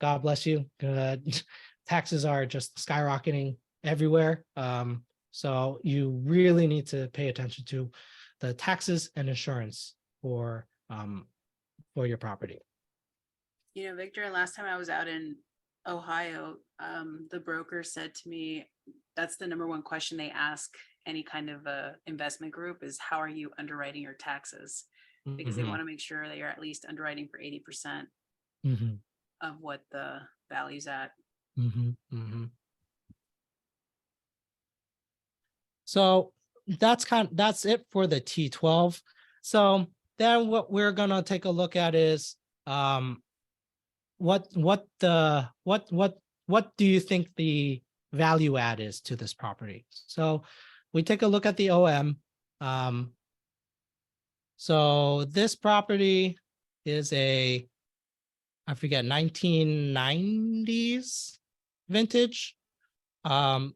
God bless you. Taxes are just skyrocketing everywhere. So you really need to pay attention to the taxes and insurance for your property. Victor, last time I was out in Ohio, the broker said to me, that's the number one question they ask any kind of investment group is, how are you underwriting your taxes? Because they want to make sure that you're at least underwriting for 80% of what the value's at. So that's it for the T12. So then what we're gonna take a look at is what do you think the value add is to this property? So we take a look at the OM. So this property is I forget, 1990s vintage. I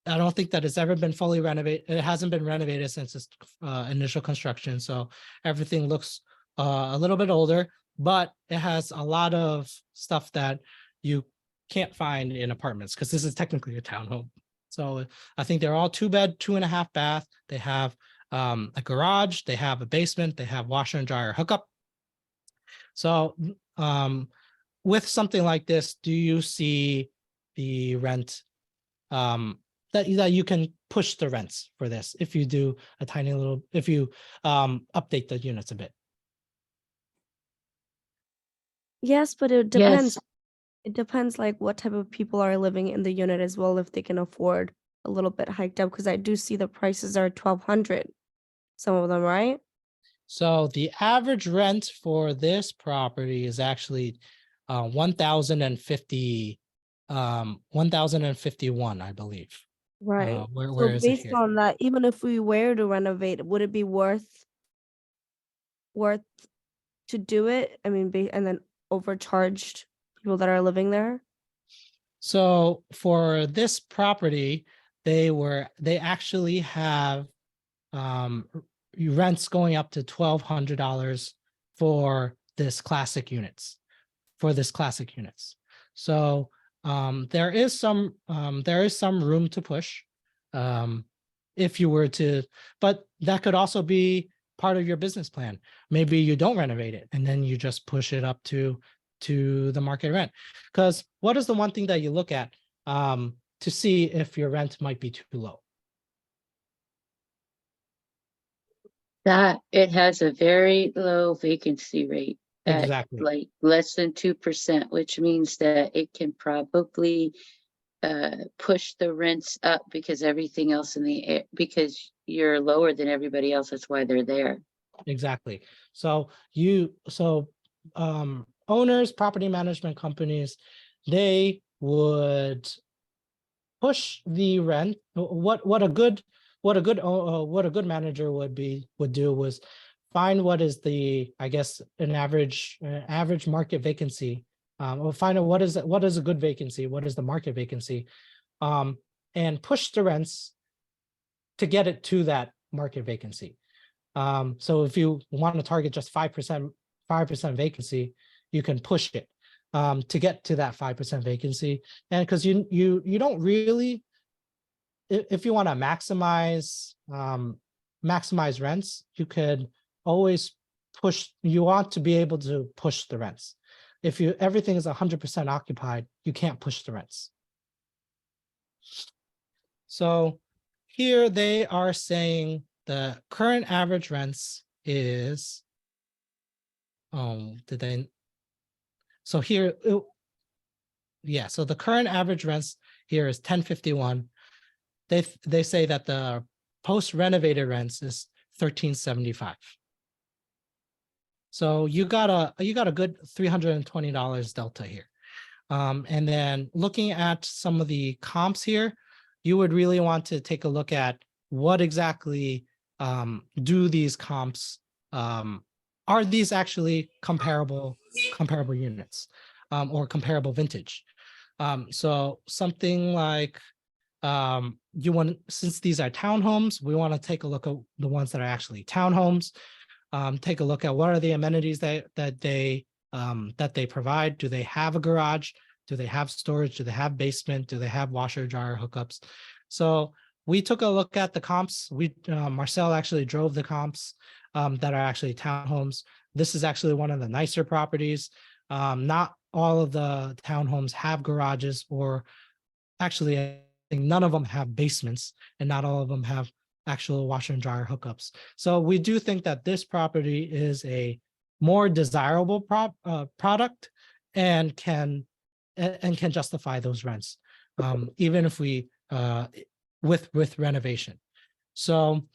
don't think that it's ever been fully renovated. It hasn't been renovated since its initial construction. So everything looks a little bit older, but it has a lot of stuff that you can't find in apartments because this is technically a townhome. So I think they're all 2-bed, 2.5 bath. They have a garage, they have a basement, they have washer and dryer hookup. So with something like this, do you see the rent that you can push the rents for this if you do a tiny little, if you update the units a bit? Yes, but it depends. Yes, It depends like what type of people are living in the unit as well, if they can afford a little bit hiked up, because I do see the prices are $1,200. Some of them, right? So the average rent for this property is actually 1,050, 1,051, I believe. Right. Where So is it based here? on that, even if we were to renovate, would it be worth to do it? I mean, and then overcharged people that are living there? So for this property, they actually have rents going up to $1,200 for this classic units. So there is some room to push if you were to, but that could also be part of your business plan. Maybe you don't renovate it and then you just push it up to the market rent. Because what is the one thing that you look at to see if your rent might be too low? that it has a very low vacancy rate at Exactly. like less than 2%, which means that it can probably push the rents up because everything else in the air, because you're lower than everybody else. That's why they're there. Exactly. So owners, property management companies, they would push the rent. What a good manager would do was find what is the, I guess, an average market vacancy, or find out what is a good vacancy, what is the market vacancy, and push the rents to get it to that market vacancy. So if you want to target just 5% vacancy, you can push it to get to that 5% vacancy. And because you don't really, if you want to maximize rents, you could always push. You want to be able to push the rents. If everything is 100% occupied, you can't push the rents. So here they are saying the current average rents is, so here, yeah, so the current average rents here is 1051. They say that the post renovated rents is 1375. So you got a good $320 delta here. And then looking at some of the comps here, you would really want to take a look at what exactly do these comps, are these actually comparable units, or comparable vintage. So something like, since these are townhomes, we want to take a look at the ones that are actually townhomes. Take a look at what are the amenities that they provide. Do they have a garage? Do they have storage? Do they have basement? Do they have washer dryer hookups? So we took a look at the comps. Marcel actually drove the comps that are actually townhomes. This is actually one of the nicer properties. Not all of the townhomes have garages, or actually, I think none of them have basements, and not all of them have actual washer and dryer hookups. So we do think that this property is a more desirable product and can justify those rents, even if we with renovation. So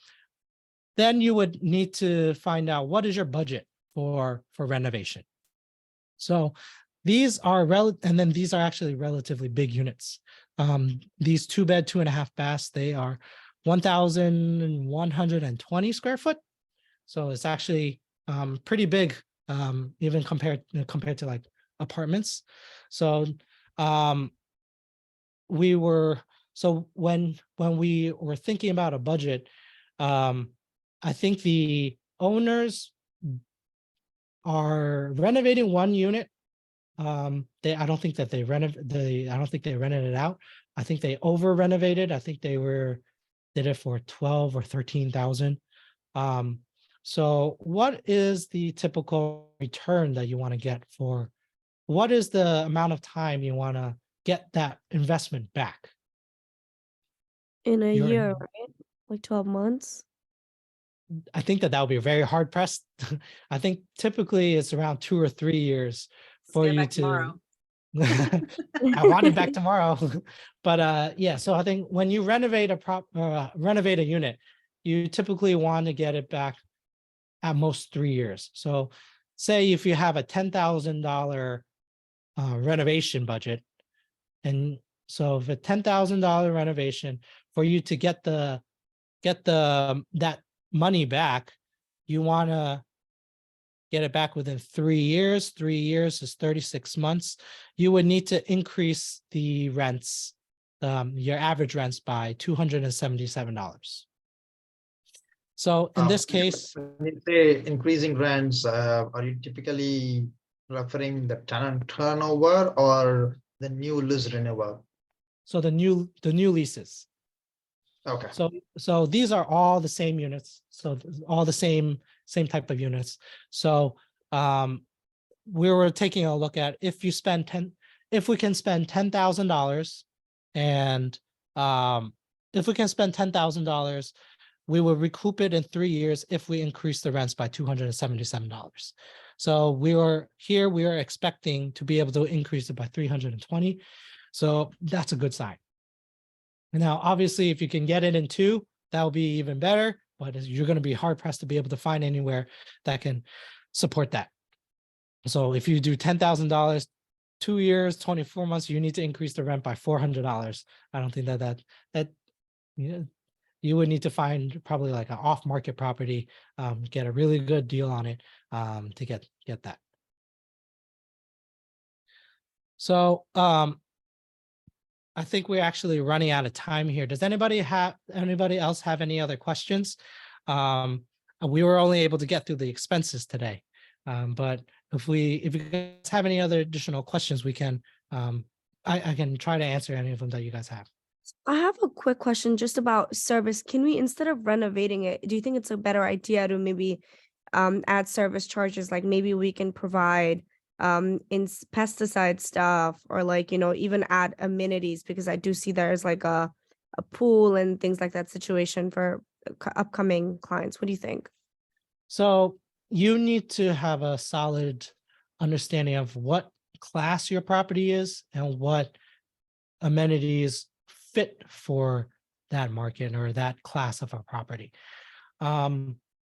then you would need to find out what is your budget for renovation. So these are and then these are actually relatively big units. These 2-bed, 2.5 baths, they are 1,120 square foot. So it's actually pretty big, even compared to like apartments. So when we were thinking about a budget, I think the owners are renovating one unit. I don't think they rented it out. I think they over renovated. I think they did it for 12 or 13,000. So what is the typical return that you want to get for, what is the amount of time you want to get that investment back? In a You're- year, right? Like 12 months. I think that would be very hard pressed. I think typically it's around 2 or 3 years for Get you back to. tomorrow. I want it back tomorrow. But yeah, so I think when you renovate a unit, you typically want to get it back at most 3 years. So say if you have a $10,000 renovation budget, and so if a $10,000 renovation, for you to get that money back, you want to get it back within 3 years. 3 years is 36 months. You would need to increase the rents, your average rents, by $277. So in this case, when you say increasing rents, are you typically referring the tenant turnover or the new lease renewal? so the new leases. Okay. So these are all the same units. So all the same type of units. So we were taking a look at if we can spend $10,000, and if we can spend $10,000, we will recoup it in 3 years if we increase the rents by $277. So we are expecting to be able to increase it by 320. So that's a good sign. Now, obviously, if you can get it in 2, that will be even better, but you're going to be hard pressed to be able to find anywhere that can support that. So if you do $10,000, 2 years, 24 months, you need to increase the rent by $400. I don't think that you would need to find probably like an off-market property, get a really good deal on it, to get that. So I think we're actually running out of time here. Does anybody else have any other questions? We were only able to get through the expenses today. But if you guys have any other additional questions, we can, I can try to answer any of them that you guys have. I have a quick question just about service. Can we, instead of renovating it, do you think it's a better idea to maybe add service charges? Like maybe we can provide pesticide stuff, or like, even add amenities, because I do see there's like a pool and things like that situation for upcoming clients. What do you think? So you need to have a solid understanding of what class your property is and what amenities fit for that market or that class of a property.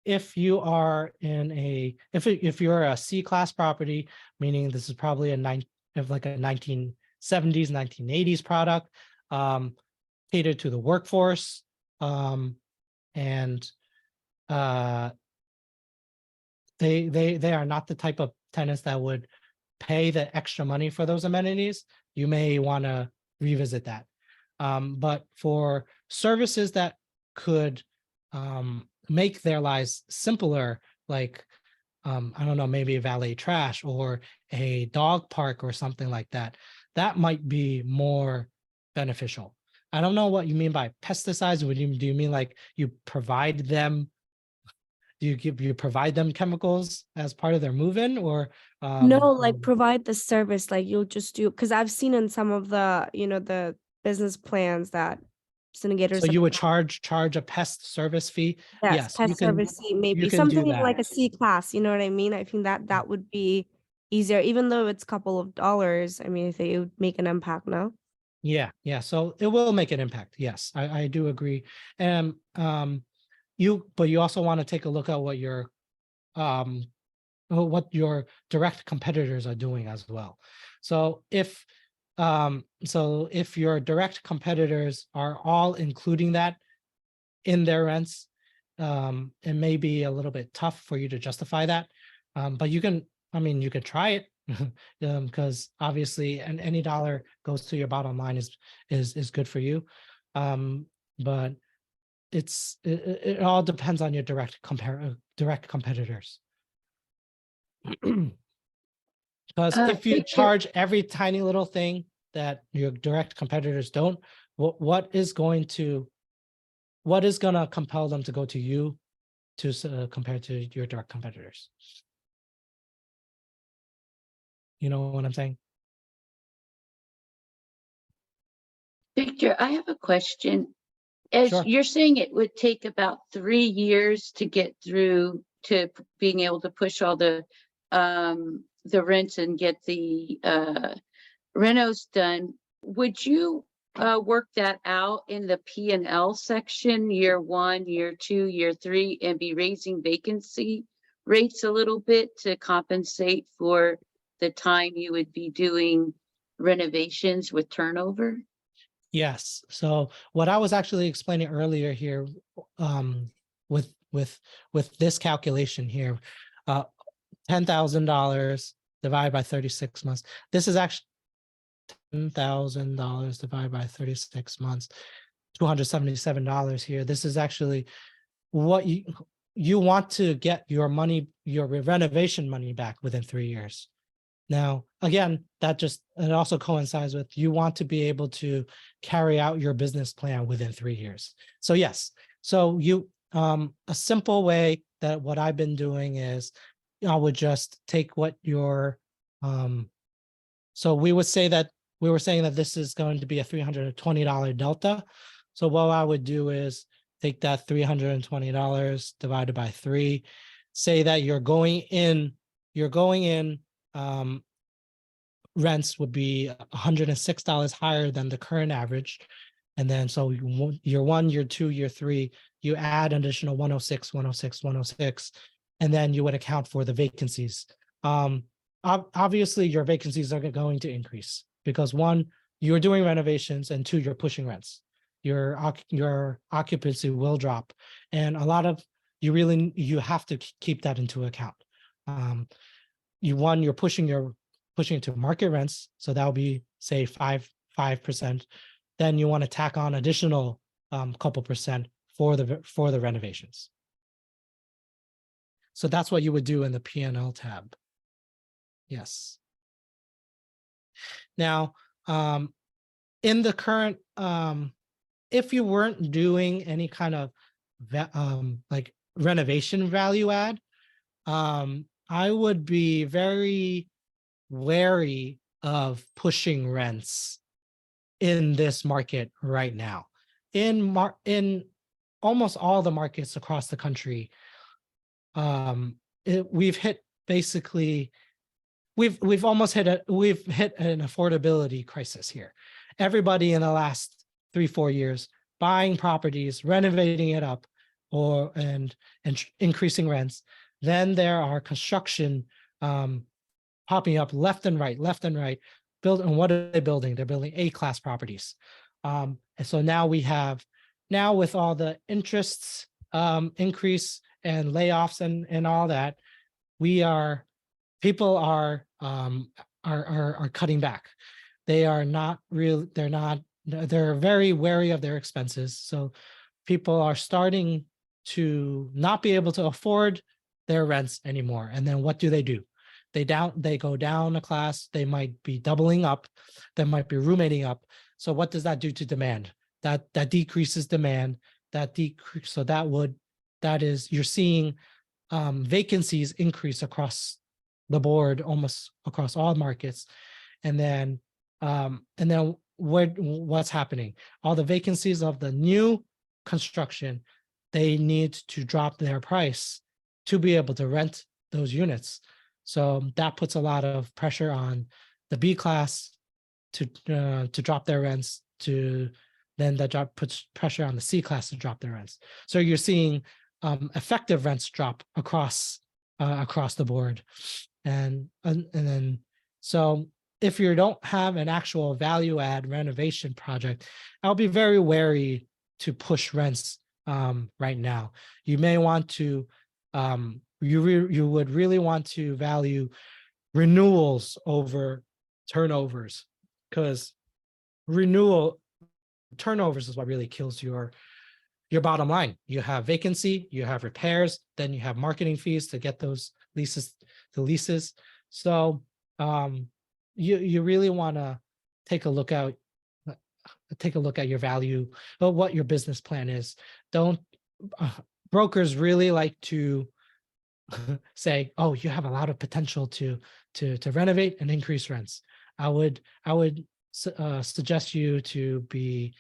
If you are if you're a C class property, meaning this is probably a 1970s, 1980s product, catered to the workforce, and they are not the type of tenants that would pay the extra money for those amenities, you may want to revisit that. But for services that could make their lives simpler, like I don't know, maybe a valet trash or a dog park or something like that, that might be more beneficial. I don't know what you mean by pesticides. Do you mean like you provide them? Do you provide them chemicals as part of their move-in, or No, like provide the service, like you'll just do, because I've seen in some of the, the business plans that syndigators. So you would charge a pest service fee? Yes, you pest can, service fee, maybe can do something that. like a C class, you know what I mean? I think that would be easier, even though it's a couple of dollars. I mean, if it would make an impact, no? Yeah. So it will make an impact. Yes, I do agree. And but you also want to take a look at what your direct competitors are doing as well. So if your direct competitors are all including that in their rents, it may be a little bit tough for you to justify that. But you can try it, because obviously, and any dollar goes to your bottom line is good for you. But it all depends on your direct competitors. Because if you charge every tiny little thing that your direct competitors don't, what is going to compel them to go to you compared to your direct competitors? You know what I'm saying? Victor, I have a question. As Sure. you're saying, it would take about 3 years to get through to being able to push all the rents and get the renos done. Would you work that out in the P&L section, year 1, year 2, year 3, and be raising vacancy rates a little bit to compensate for the time you would be doing renovations with turnover? Yes. So what I was actually explaining earlier here, with this calculation here, $10,000 divided by 36 months. This is actually $10,000 divided by 36 months, $277 here. This is actually what you want to get your renovation money back within 3 years. Now, again, it also coincides with you want to be able to carry out your business plan within 3 years. So yes, so a simple way that what I've been doing is I would just take what so we were saying that this is going to be a $320 delta. So what I would do is take that $320 divided by 3, say that you're going in, rents would be $106 higher than the current average. And then so year 1, year 2, year 3, you add additional 106, and then you would account for the vacancies. obviously your vacancies are going to increase because one, you're doing renovations, and two, you're pushing rents. Your occupancy will drop, and a lot of you have to keep that into account. You're pushing to market rents, so that'll be say 5%. Then you want to tack on additional couple percent for the renovations. So that's what you would do in the P&L tab. Yes. Now, in the current, if you weren't doing any kind of like renovation value add, I would be very wary of pushing rents in this market right now. In almost all the markets across the country, we've hit basically we've almost hit an affordability crisis here. Everybody in the last 3-4 years buying properties, renovating it up, and increasing rents. Then there are construction popping up left and right. And what are they building? They're building A-class properties. And so now with all the interests increase and layoffs and all that, people are cutting back. They're very wary of their expenses. So people are starting to not be able to afford their rents anymore. And then what do? They go down a class. They might be doubling up. They might be roommating up. So what does that do to demand? That decreases demand. You're seeing vacancies increase across the board, almost across all markets. And then what's happening? All the vacancies of the new construction, they need to drop their price to be able to rent those units. So that puts a lot of pressure on the B class to drop their rents. Puts pressure on the C class to drop their rents. So you're seeing effective rents drop across the board, and then so if you don't have an actual value add renovation project, I'll be very wary to push rents right now. You may want to you would really want to value renewals over turnovers, because turnovers is what really kills your bottom line. You have vacancy, you have repairs, then you have marketing fees to get those leases. So you really want to take a look at your value, or what your business plan is. Brokers really like to say, oh, you have a lot of potential to renovate and increase rents. I would suggest you to be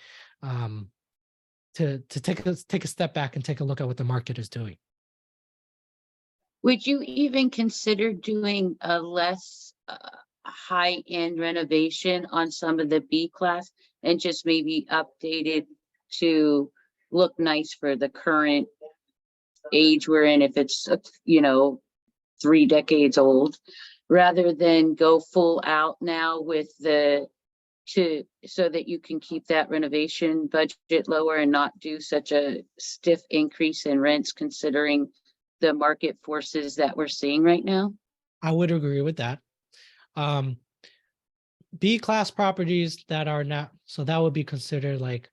to take a step back and take a look at what the market is doing. Would you even consider doing a less high-end renovation on some of the B class and just maybe update it to look nice for the current age we're in, if it's 3 decades old, rather than go full out now with so that you can keep that renovation budget lower and not do such a stiff increase in rents considering the market forces that we're seeing right now? I would agree with that. B class properties that are not, so that would be considered like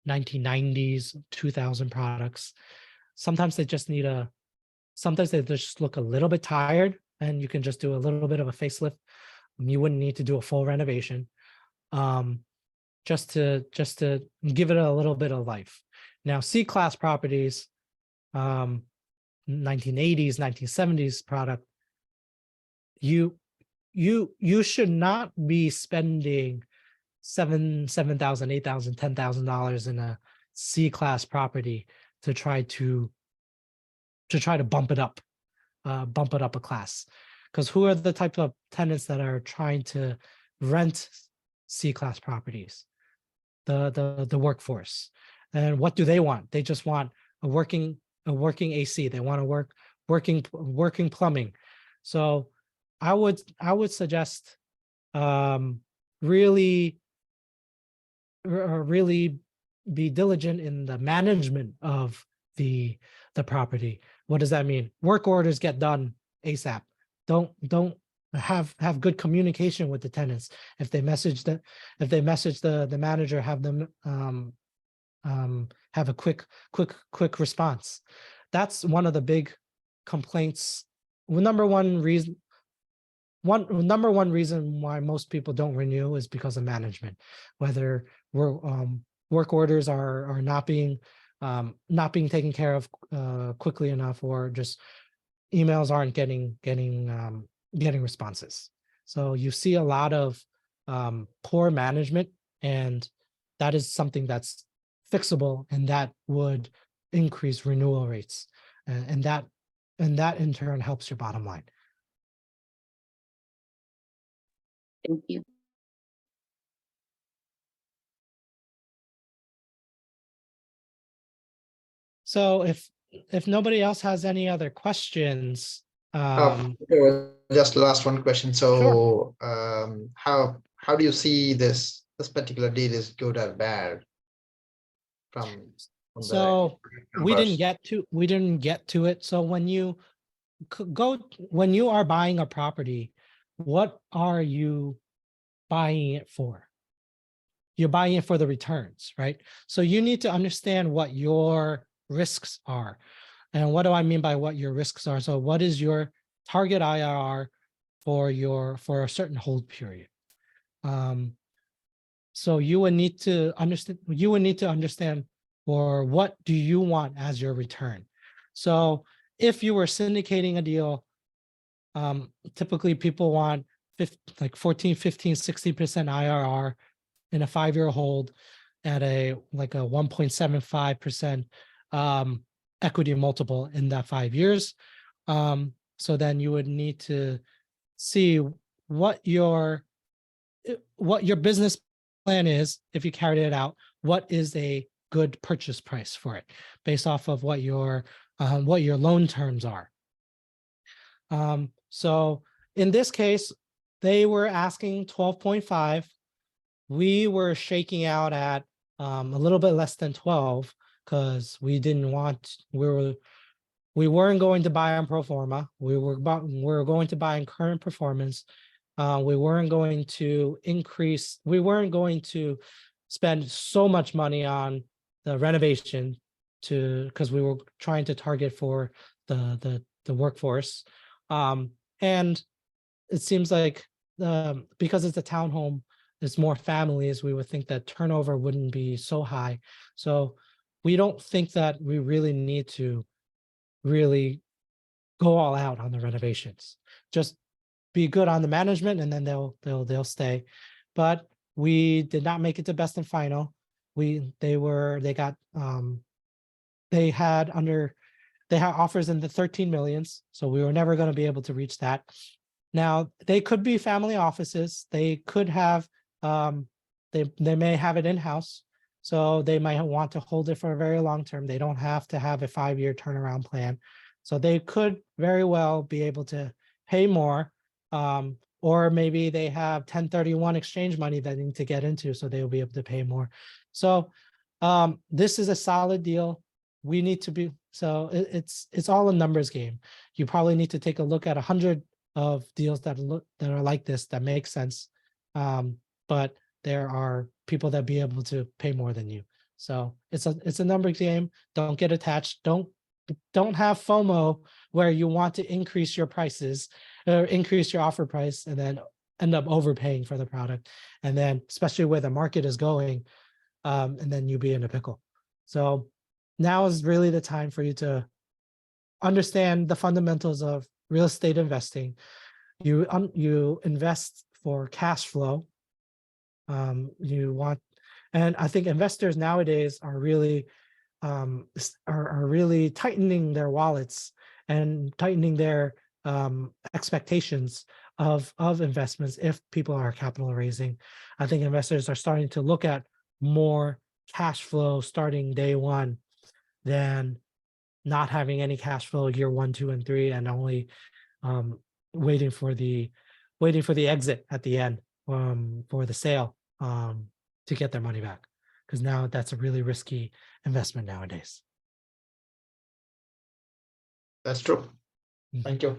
1990s, 2000 products. Sometimes they just look a little bit tired, and you can just do a little bit of a facelift. You wouldn't need to do a full renovation, just to give it a little bit of life. Now, C class properties, 1980s, 1970s product, you should not be spending $7,000, $8,000, $10,000 in a C class property to try to bump it up a class. Because who are the type of tenants that are trying to rent C class properties? The workforce. And what do they want? They just want a working AC. They want to working plumbing. So I would suggest really really be diligent in the management of the property. What does that mean? Work orders get done ASAP. Don't have good communication with the tenants. If they message the manager, have them have a quick response. That's one of the big complaints. Number one reason why most people don't renew is because of management, whether work orders are not being taken care of quickly enough, or just emails aren't getting responses. So you see a lot of poor management, and that is something that's fixable, and that would increase renewal rates, and that in turn helps your bottom line. Thank you. So if nobody else has any other questions, Just last one question. Sure. So how do you see this particular deal is good or bad from the so we numbers? didn't get to it. So when you when you are buying a property, what are you buying it for? You're buying it for the returns, right? So you need to understand what your risks are. And what do I mean by what your risks are? So what is your target IRR for a certain hold period? So you would need to understand, or what do you want as your return? So if you were syndicating a deal, typically people want 14, 15, 60% IRR in a 5-year hold at a 1.75% equity multiple in that 5 years. So then you would need to see what your business plan is. If you carried it out, what is a good purchase price for it based off of what your loan terms are. So in this case, they were asking 12.5. We were shaking out at a little bit less than 12, because we weren't going to buy on pro forma. We were going to buy in current performance. We weren't going to spend so much money on the renovation because we were trying to target for the workforce. And it seems like because it's a townhome, there's more families, we would think that turnover wouldn't be so high. So we don't think that we really need to really go all out on the renovations. Just be good on the management, and then they'll stay. But we did not make it to best and final. They had offers in the 13 millions, so we were never going to be able to reach that. Now they could be family offices. They could have they may have it in-house, so they might want to hold it for a very long term. They don't have to have a 5-year turnaround plan, so they could very well be able to pay more, or maybe they have 1031 exchange money that they need to get into, so they'll be able to pay more. So this is a solid deal. We need to be, so it's all a numbers game. You probably need to take a look at 100 of deals that are like this, that make sense. But there are people that be able to pay more than you. So it's a numbers game. Don't get attached. Don't have FOMO where you want to increase your prices or increase your offer price and then end up overpaying for the product. And then especially where the market is going, and then you be in a pickle. So now is really the time for you to understand the fundamentals of real estate investing. You invest for cash flow. And I think investors nowadays are really really tightening their wallets and tightening their expectations of investments if people are capital raising. I think investors are starting to look at more cash flow starting day one than not having any cash flow year 1, 2, and 3, and only waiting for the exit at the end for the sale to get their money back, because now that's a really risky investment nowadays. That's true. Thank you.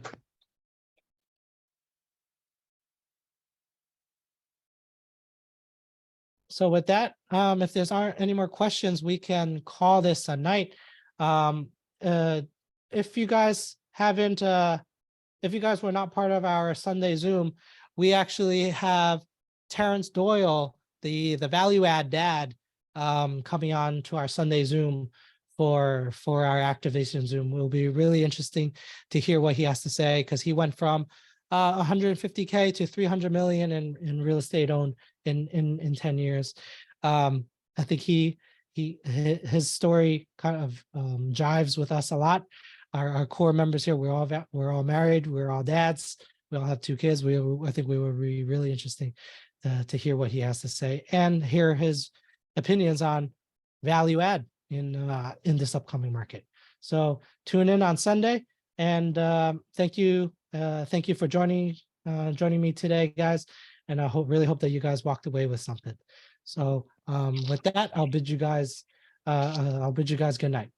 So with that, if there's aren't any more questions, we can call this a night. If you guys haven't, if you guys were not part of our Sunday Zoom, we actually have Terrence Doyle, the value add dad, coming on to our Sunday Zoom for our activation Zoom. Will be really interesting to hear what he has to say, because he went from 150K to 300 million in real estate owned in 10 years. I think his story kind of jives with us a lot. Our core members here, we're all married, we're all dads, we all have 2 kids. I think we would be really interesting to hear what he has to say and hear his opinions on value add in this upcoming market. So tune in on Sunday, and thank you for joining me today, guys. And I really hope that you guys walked away with something. So with that, I'll bid you guys good night.